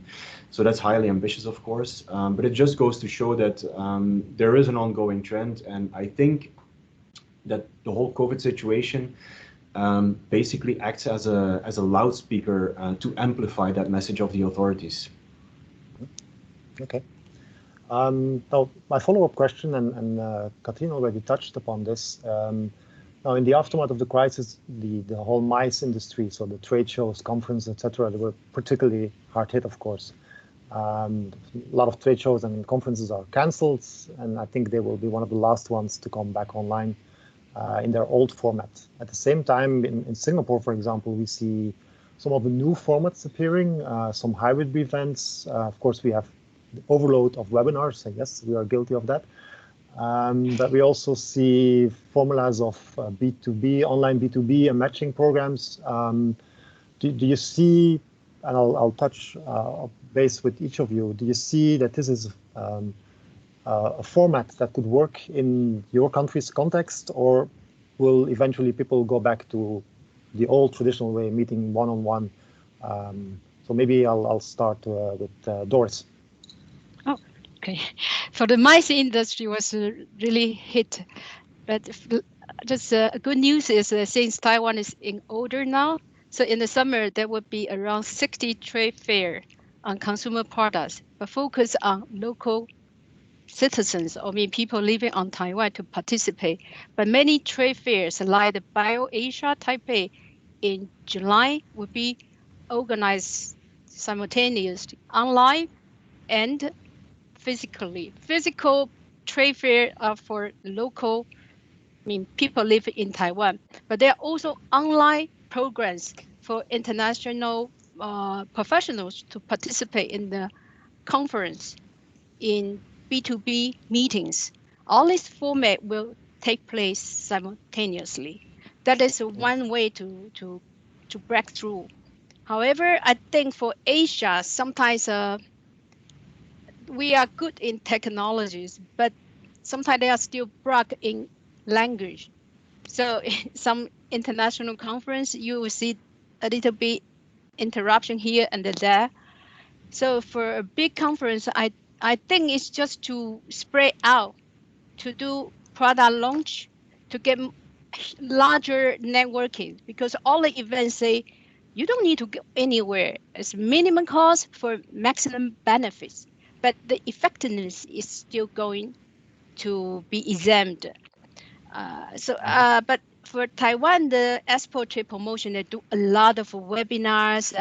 So that's highly ambitious, of course, but it just goes to show that there is an ongoing trend, and I think that the whole COVID situation basically acts as a loudspeaker to amplify that message of the authorities. Okay. Now, my follow-up question, and Katrien already touched upon this. Now, in the aftermath of the crisis, the whole MICE industry, so the trade shows, conferences, etc., they were particularly hard hit, of course. A lot of trade shows and conferences are cancelled, and I think they will be one of the last ones to come back online in their old format. At the same time, in Singapore, for example, we see some of the new formats appearing, some hybrid events. Of course, we have the overload of webinars, and yes, we are guilty of that. But we also see formulas of B2B, online B2B and matching programs. Do you see, and I'll touch base with each of you, do you see that this is a format that could work in your country's context, or will eventually people go back to the old traditional way, meeting one-on-one? So maybe I'll start with Doris. Okay, for the MICE industry was really hit, but just good news is since Taiwan is in order now, so in the summer there will be around 60 trade fair on consumer products, but focus on local citizens, I mean people living on Taiwan to participate. But many trade fairs like the BioAsia Taipei in July will be organized simultaneously online and physically. Physical trade fair are for local, people live in Taiwan, but there are also online programs for international professionals to participate in the conference in B2B meetings. All this format will take place simultaneously. That is one way to break through. However, I think for Asia, sometimes we are good in technologies, but sometimes they are still broke in language. So in some international conference, you will see a little bit interruption here and there. So for a big conference, I think it's just to spread out, to do product launch, to get larger networking, because all the events say you don't need to go anywhere. It's minimum cost for maximum benefits, but the effectiveness is still going to be exempt. But for Taiwan, the export trade promotion, they do a lot of webinars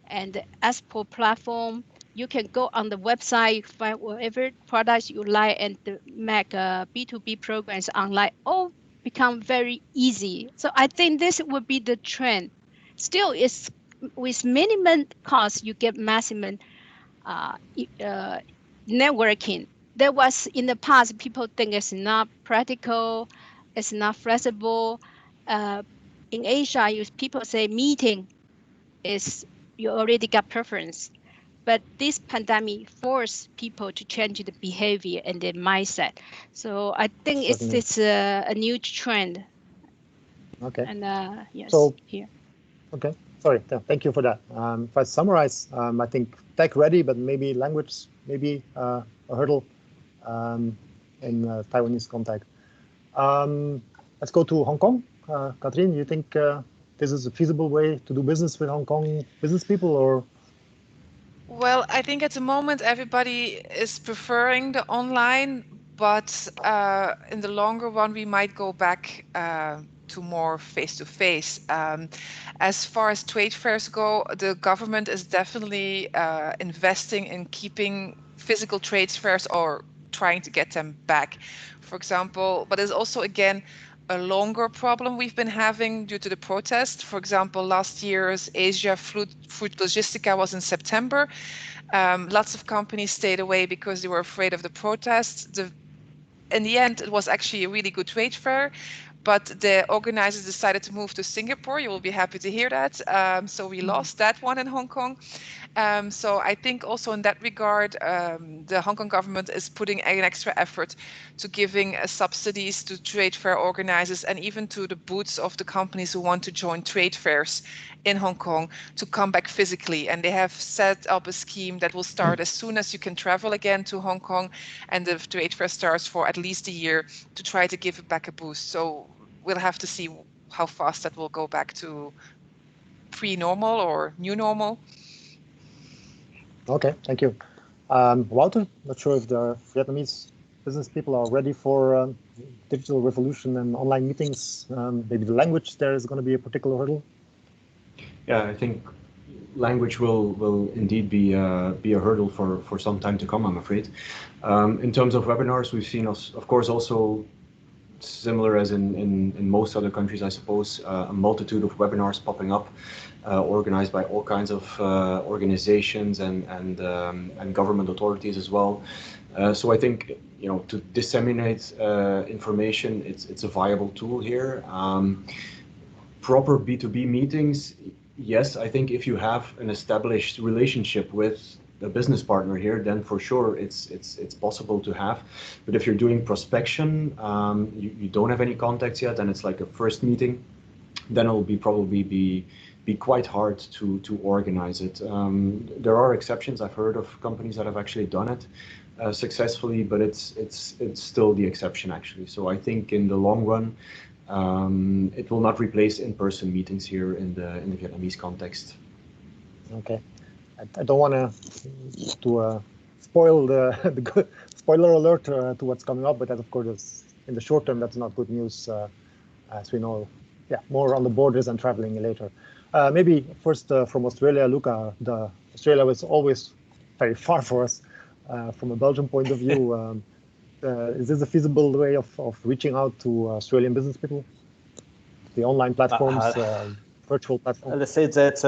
and the export platform. You can go on the website, find whatever products you like, and make B2B programs online. All become very easy. So I think this would be the trend. Still, it's with minimum cost, you get maximum networking. There was in the past, people think it's not practical, it's not flexible. In Asia, people say meeting is you already got preference. But this pandemic forced people to change the behavior and their mindset. So I think it's a new trend. Okay. And yes, so, here. Okay, sorry, thank you for that. If I summarize, I think tech ready, but maybe language, maybe a hurdle in Taiwanese contact. Let's go to Hong Kong. Katrien, you think this is a feasible way to do business with Hong Kong business people, or? Well, I think at the moment everybody is preferring the online, but in the longer run we might go back to more face-to-face. As far as trade fairs go, the government is definitely investing in keeping physical trade fairs or trying to get them back. For example, but there's also again a longer problem we've been having due to the protest. For example, last year's Asia Food Logistica was in September. Lots of companies stayed away because they were afraid of the protests. In the end, it was actually a really good trade fair, but the organizers decided to move to Singapore. You will be happy to hear that. So we lost that one in Hong Kong. So I think also in that regard, the Hong Kong government is putting an extra effort to giving subsidies to trade fair organizers and even to the booths of the companies who want to join trade fairs in Hong Kong to come back physically. And they have set up a scheme that will start as soon as you can travel again to Hong Kong, and the trade fair starts for at least a year to try to give it back a boost. So we'll have to see how fast that will go back to pre-normal or new normal. Okay, thank you. Wouter, not sure if the Vietnamese business people are ready for digital revolution and online meetings. Maybe the language there is going to be a particular hurdle. Yeah, I think language will indeed be a hurdle for some time to come, I'm afraid. In terms of webinars, we've seen, of course, also similar as in most other countries, I suppose, a multitude of webinars popping up, organized by all kinds of organizations and government authorities as well. So I think, to disseminate information, it's a viable tool here. Proper B2B meetings, yes, I think if you have an established relationship with a business partner here, then for sure it's possible to have. But if you're doing prospection, you don't have any contacts yet, and it's like a first meeting, then it will probably be quite hard to organize it. There are exceptions. I've heard of companies that have actually done it successfully, but it's still the exception actually. So I think in the long run, it will not replace in-person meetings here in the Vietnamese context. Okay, I don't want to spoil the good spoiler alert to what's coming up, but that of course is, in the short term, that's not good news, as we know. Yeah, more on the borders and traveling later. Maybe first from Australia, Luca. Australia was always very far for us from a Belgian point of view. Is this a feasible way of reaching out to Australian business people? The online platforms, virtual platforms? Let's say that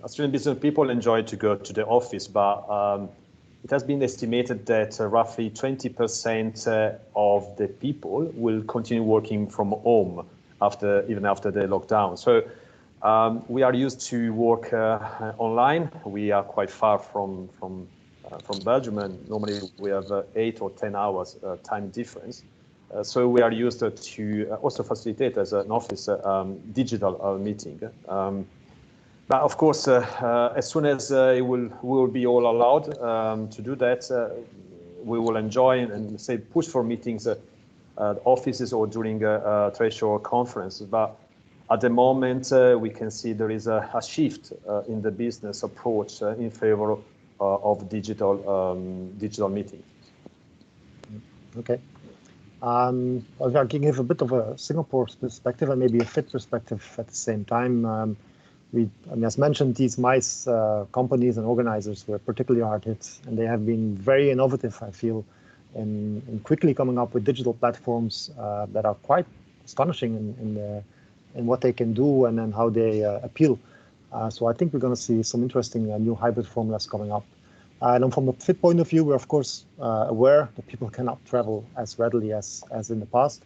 Australian business people enjoy to go to the office, but it has been estimated that roughly 20% of the people will continue working from home even after the lockdown. So we are used to work online. We are quite far from Belgium, and normally we have 8 or 10 hours time difference. So we are used to also facilitate as an office digital meeting. But of course, as soon as we will be all allowed to do that, we will enjoy and say push for meetings at offices or during a trade show or conference. But at the moment, we can see there is a shift in the business approach in favor of digital meetings. Okay. I can give a bit of a Singapore perspective and maybe a fit perspective at the same time. As mentioned, these MICE companies and organizers were particularly hard hit, and they have been very innovative, I feel, in quickly coming up with digital platforms that are quite astonishing in what they can do and then how they appeal. So I think we're going to see some interesting new hybrid formulas coming up. And from a fit point of view, we're of course aware that people cannot travel as readily as in the past.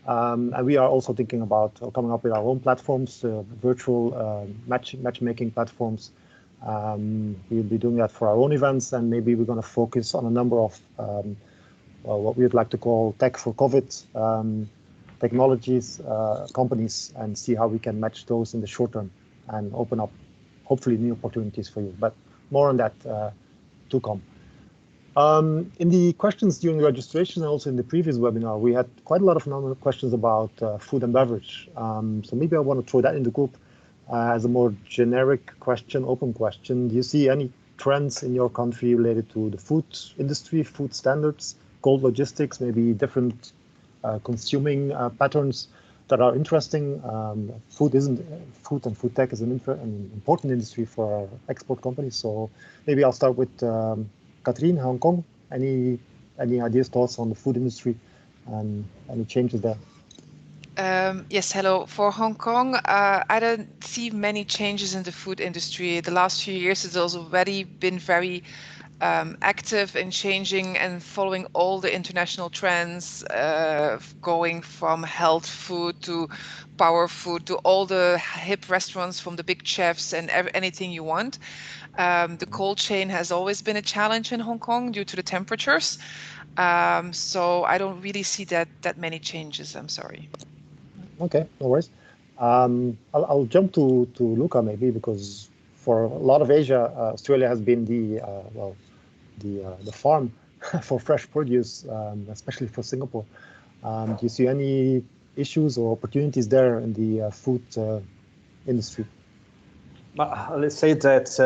And we are also thinking about coming up with our own platforms, virtual matchmaking platforms. We'll be doing that for our own events, and maybe we're going to focus on a number of what we would like to call tech for COVID technologies companies, and see how we can match those in the short term and open up hopefully new opportunities for you. But more on that to come. In the questions during the registration and also in the previous webinar, we had quite a lot of questions about food and beverage. So maybe I want to throw that in the group as a more generic question, open question. Do you see any trends in your country related to the food industry, food standards, cold logistics, maybe different consuming patterns that are interesting? Food and food tech is an important industry for our export companies. So maybe I'll start with Katrien, Hong Kong. Any ideas, thoughts on the food industry and any changes there? Yes, hello. For Hong Kong, I don't see many changes in the food industry. The last few years, it's also already been very active in changing and following all the international trends, going from health food to power food to all the hip restaurants from the big chefs and anything you want. The cold chain has always been a challenge in Hong Kong due to the temperatures. So I don't really see that many changes, I'm sorry. Okay, no worries. I'll jump to Luca maybe, because for a lot of Asia, Australia has been the farm for fresh produce, especially for Singapore. Do you see any issues or opportunities there in the food industry? Let's say that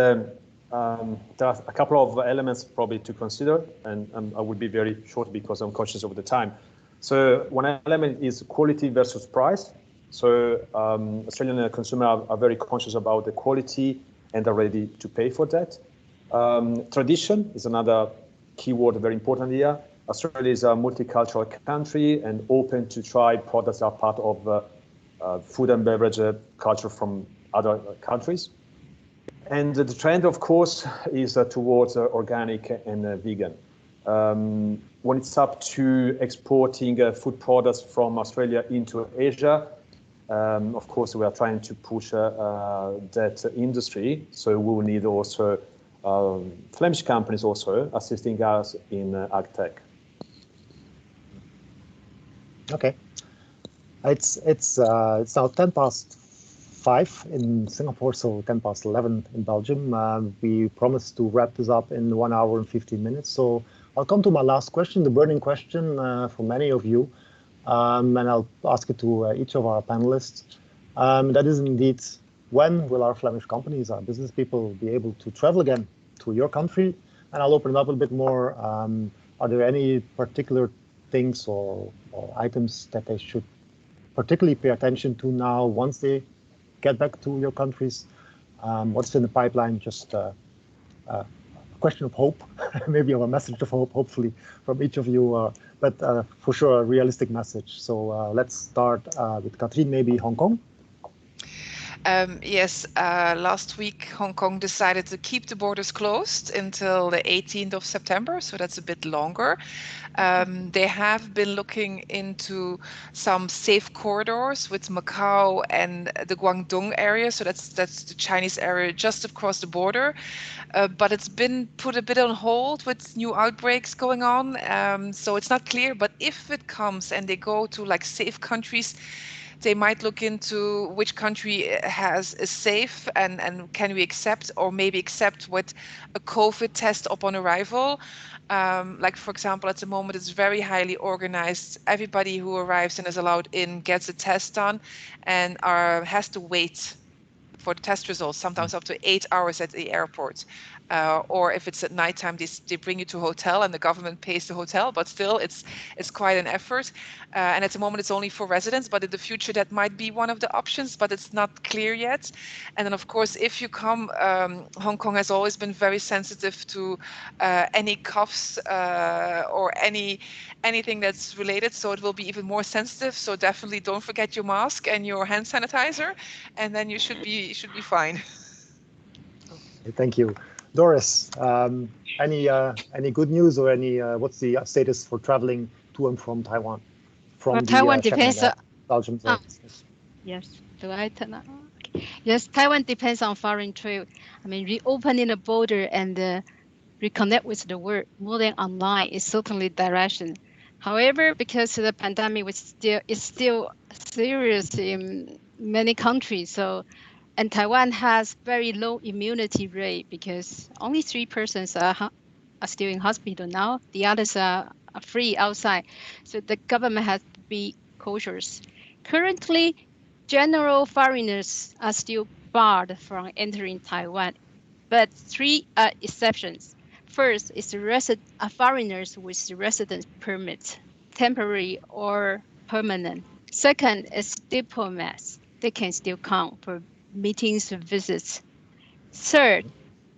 there are a couple of elements probably to consider, and I would be very short because I'm conscious of the time. So one element is quality versus price. So Australian consumers are very conscious about the quality and are ready to pay for that. Tradition is another keyword, very important here. Australia is a multicultural country and open to try products that are part of food and beverage culture from other countries. And the trend, of course, is towards organic and vegan. When it's up to exporting food products from Australia into Asia, of course, we are trying to push that industry. So we will need also Flemish companies also assisting us in ag tech. Okay, it's now 5:10 in Singapore, so 11:10 in Belgium. We promised to wrap this up in 1 hour and 15 minutes. So I'll come to my last question, the burning question for many of you, and I'll ask it to each of our panelists. That is indeed, when will our Flemish companies, our business people, be able to travel again to your country? And I'll open it up a bit more. Are there any particular things or items that they should particularly pay attention to now once they get back to your countries? What's in the pipeline? Just a question of hope, maybe of a message of hope, hopefully from each of you, but for sure a realistic message. So let's start with Katrien, maybe Hong Kong. Yes, last week Hong Kong decided to keep the borders closed until the 18th of September, so that's a bit longer. They have been looking into some safe corridors with Macau and the Guangdong area, so that's the Chinese area just across the border. But it's been put a bit on hold with new outbreaks going on, so it's not clear. But if it comes and they go to like safe countries, they might look into which country is safe and can we accept, or maybe accept with a COVID test upon arrival. Like, for example, at the moment, it's very highly organized. Everybody who arrives and is allowed in gets a test done and has to wait for the test results, sometimes up to 8 hours at the airport. Or if it's at nighttime, they bring you to a hotel and the government pays the hotel, but still it's quite an effort. And at the moment it's only for residents, but in the future that might be one of the options, but it's not clear yet. And then of course, if you come, Hong Kong has always been very sensitive to any coughs or anything that's related, so it will be even more sensitive. So definitely don't forget your mask and your hand sanitizer, and then you should be fine. Thank you. Doris, any good news or any what's the status for traveling to and from Taiwan? From Taiwan depends on Belgium. Yes. Do I turn on? Okay. Yes, Taiwan depends on foreign trade. I mean, reopening the border and reconnect with the world more than online is certainly direction. However, because the pandemic is still serious in many countries, and Taiwan has very low immunity rate because only 3 persons are still in hospital now. The others are free outside. So the government has to be cautious. Currently, general foreigners are still barred from entering Taiwan, but 3 exceptions. First is foreigners with residence permit, temporary or permanent. Second is diplomats. They can still come for meetings and visits. Third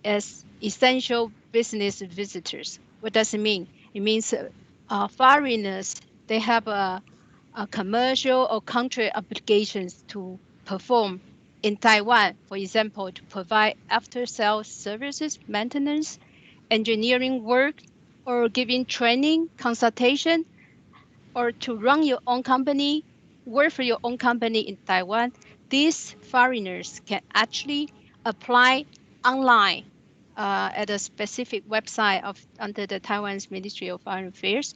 is essential business visitors. What does it mean? It means foreigners, they have a commercial or contract obligations to perform in Taiwan, for example, to provide after-sales services, maintenance, engineering work, or giving training, consultation, or to run your own company, work for your own company in Taiwan. These foreigners can actually apply online at a specific website under the Taiwan's Ministry of Foreign Affairs,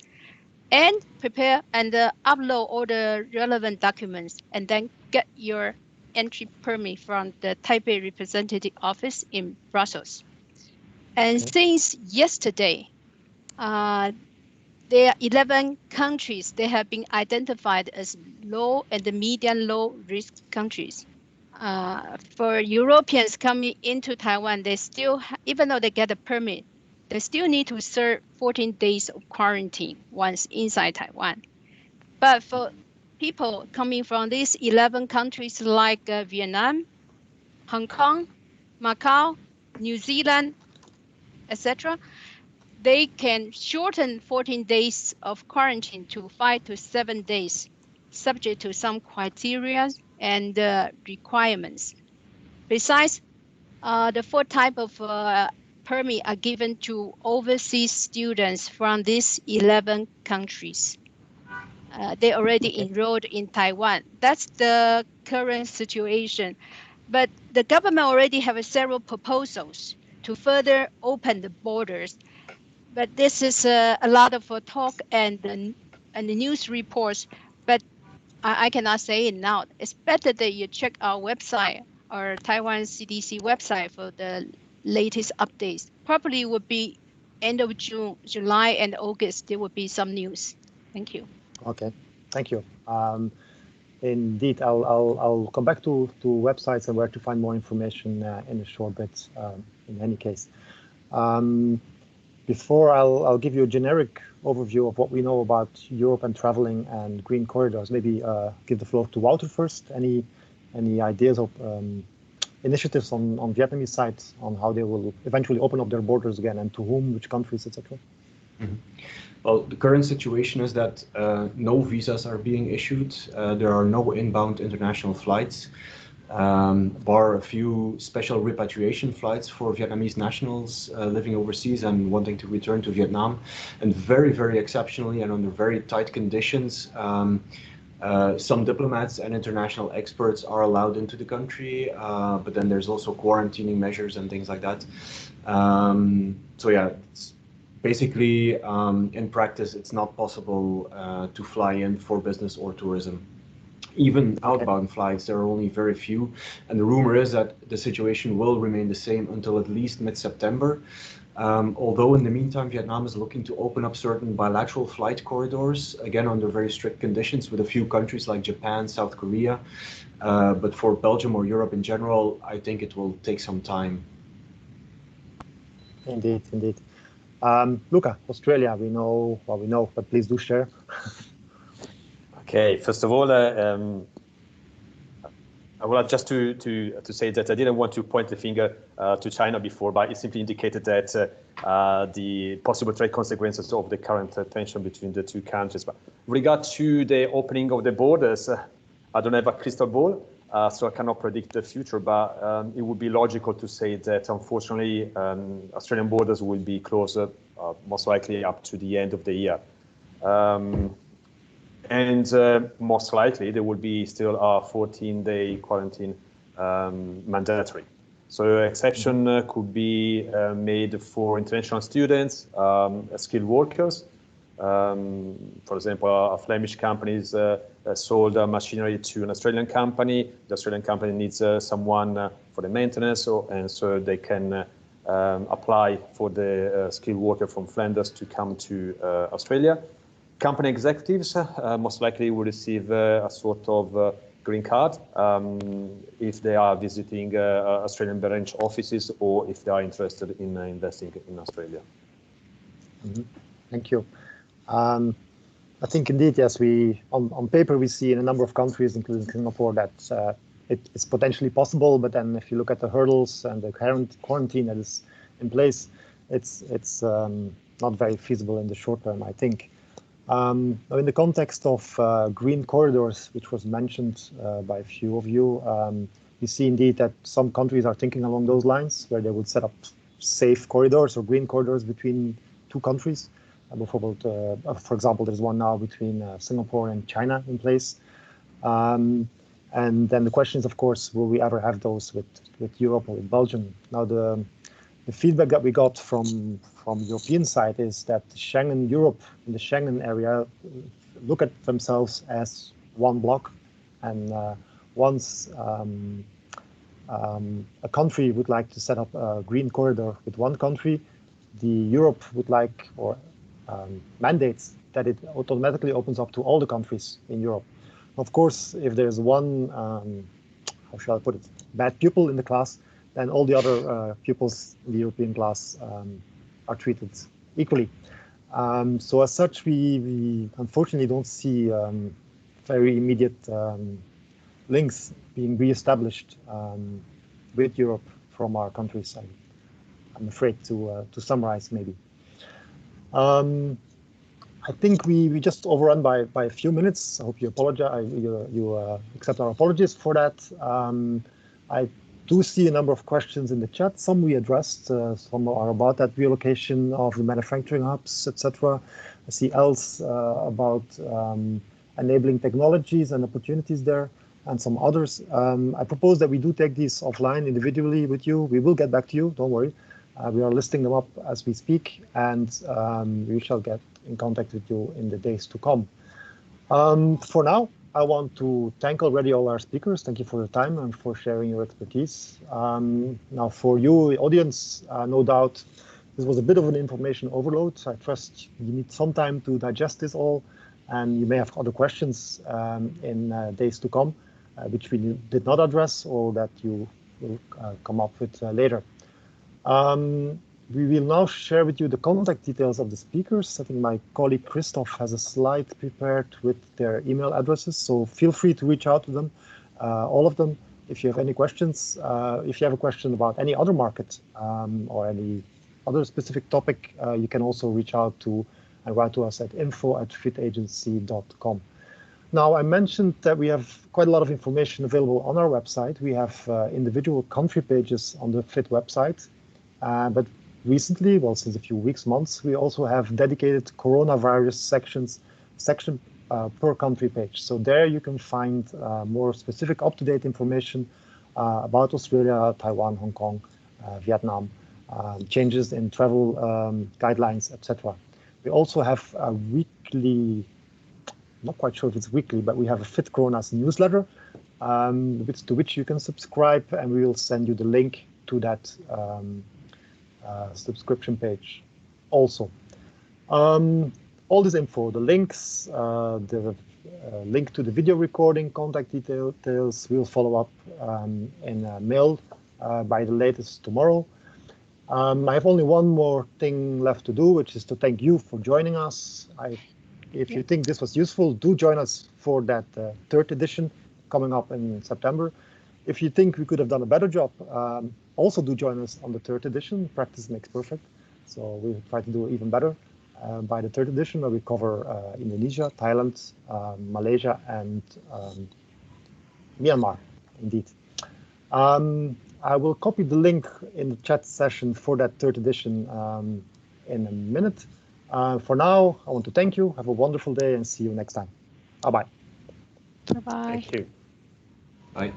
and prepare and upload all the relevant documents, and then get your entry permit from the Taipei Representative Office in Brussels. And since yesterday, there are 11 countries that have been identified as low and medium low risk countries. For Europeans coming into Taiwan, they still, even though they get a permit, they still need to serve 14 days of quarantine once inside Taiwan. But for people coming from these 11 countries like Vietnam, Hong Kong, Macau, New Zealand, etc., they can shorten 14 days of quarantine to 5 to 7 days, subject to some criteria and requirements. Besides, the 4 type of permit are given to overseas students from these 11 countries. They already enrolled in Taiwan. That's the current situation. But the government already have several proposals to further open the borders. But this is a lot of talk and the news reports, but I cannot say it now. It's better that you check our website or Taiwan CDC website for the latest updates. Probably would be end of June, July and August, there will be some news. Thank you. Okay, thank you. Indeed, I'll come back to websites and where to find more information in a short bit, in any case. Before I'll give you a generic overview of what we know about Europe and traveling and green corridors, maybe give the floor to Wouter first. Any any ideas of initiatives on Vietnamese side on how they will eventually open up their borders again, and to whom, which countries, etc.? Mm-hmm. Well, the current situation is that no visas are being issued. There are no inbound international flights, bar a few special repatriation flights for Vietnamese nationals living overseas and wanting to return to Vietnam. And very, very exceptionally and under very tight conditions, some diplomats and international experts are allowed into the country, but then there's also quarantining measures and things like that. So yeah, it's basically, in practice, it's not possible to fly in for business or tourism. Even outbound flights, there are only very few. And the rumor is that the situation will remain the same until at least mid-September. Although in the meantime, Vietnam is looking to open up certain bilateral flight corridors, again, under very strict conditions with a few countries like Japan, South Korea. But for Belgium or Europe in general, I think it will take some time. Indeed, indeed. Luca, Australia, we know what we know, but please do share. Okay, first of all, I would like just to say that I didn't want to point the finger to China before, but it simply indicated that the possible trade consequences of the current tension between the two countries. But with regard to the opening of the borders, I don't have a crystal ball, so I cannot predict the future, but it would be logical to say that unfortunately Australian borders will be closed most likely up to the end of the year. And most likely there will be still a 14-day quarantine mandatory. So exception could be made for international students, skilled workers. For example, a Flemish company sold machinery to an Australian company. The Australian company needs someone for the maintenance, and so they can apply for the skilled worker from Flanders to come to Australia. Company executives most likely will receive a sort of green card if they are visiting Australian branch offices or if they are interested in investing in Australia. Mm-hmm. Thank you. I think indeed, yes, we on paper we see in a number of countries, including Singapore, that it is potentially possible. But then if you look at the hurdles and the current quarantine that is in place, it's not very feasible in the short term, I think. Now in the context of green corridors, which was mentioned by a few of you, we see indeed that some countries are thinking along those lines, where they would set up safe corridors or green corridors between two countries. For example, there's one now between Singapore and China in place. And then the question is, of course, will we ever have those with Europe or with Belgium? Now the feedback that we got from the European side is that Europe in the Schengen area look at themselves as one bloc, and once a country would like to set up a green corridor with one country, Europe would like or mandates that it automatically opens up to all the countries in Europe. Of course, if there's one, how shall I put it, bad pupil in the class, then all the other pupils in the European class are treated equally. So as such, we unfortunately don't see very immediate links being re-established with Europe from our countries. I'm afraid to summarize maybe. I think we just overrun by a few minutes. I hope you apologize. You accept our apologies for that. I do see a number of questions in the chat. Some we addressed. Some are about that relocation of the manufacturing hubs, etc. I see else about enabling technologies and opportunities there, and some others. I propose that we do take these offline individually with you. We will get back to you. Don't worry. We are listing them up as we speak, and we shall get in contact with you in the days to come. For now, I want to thank already all our speakers. Thank you for your time and for sharing your expertise. Now, for you, audience, no doubt this was a bit of an information overload. I trust you need some time to digest this all, and you may have other questions in days to come, which we did not address or that you will come up with later. We will now share with you the contact details of the speakers. I think my colleague Christoph has a slide prepared with their email addresses, so feel free to reach out to them all of them. If you have any questions, if you have a question about any other market or any other specific topic, you can also reach out to and write to us at info@fitagency.com. Now, I mentioned that we have quite a lot of information available on our website. We have individual country pages on the FIT website, but recently, well, since a few weeks, months, we also have dedicated coronavirus section per country page. So there you can find more specific up-to-date information about Australia, Taiwan, Hong Kong, Vietnam, changes in travel guidelines, etc. We also have a weekly, not quite sure if it's weekly, but we have a FIT Coronas newsletter, to which you can subscribe, and we will send you the link to that subscription page also. All this info, the links, the link to the video recording, contact details, we'll follow up in a mail by the latest tomorrow. I have only one more thing left to do, which is to thank you for joining us. If you think this was useful, do join us for that third edition coming up in September. If you think we could have done a better job, also do join us on the third edition. Practice makes perfect. So we'll try to do even better by the third edition, where we cover Indonesia, Thailand, Malaysia, and Myanmar, indeed. I will copy the link in the chat session for that third edition in a minute. For now, I want to thank you. Have a wonderful day and see you next time. Bye-bye. Bye-bye. Thank you. Bye.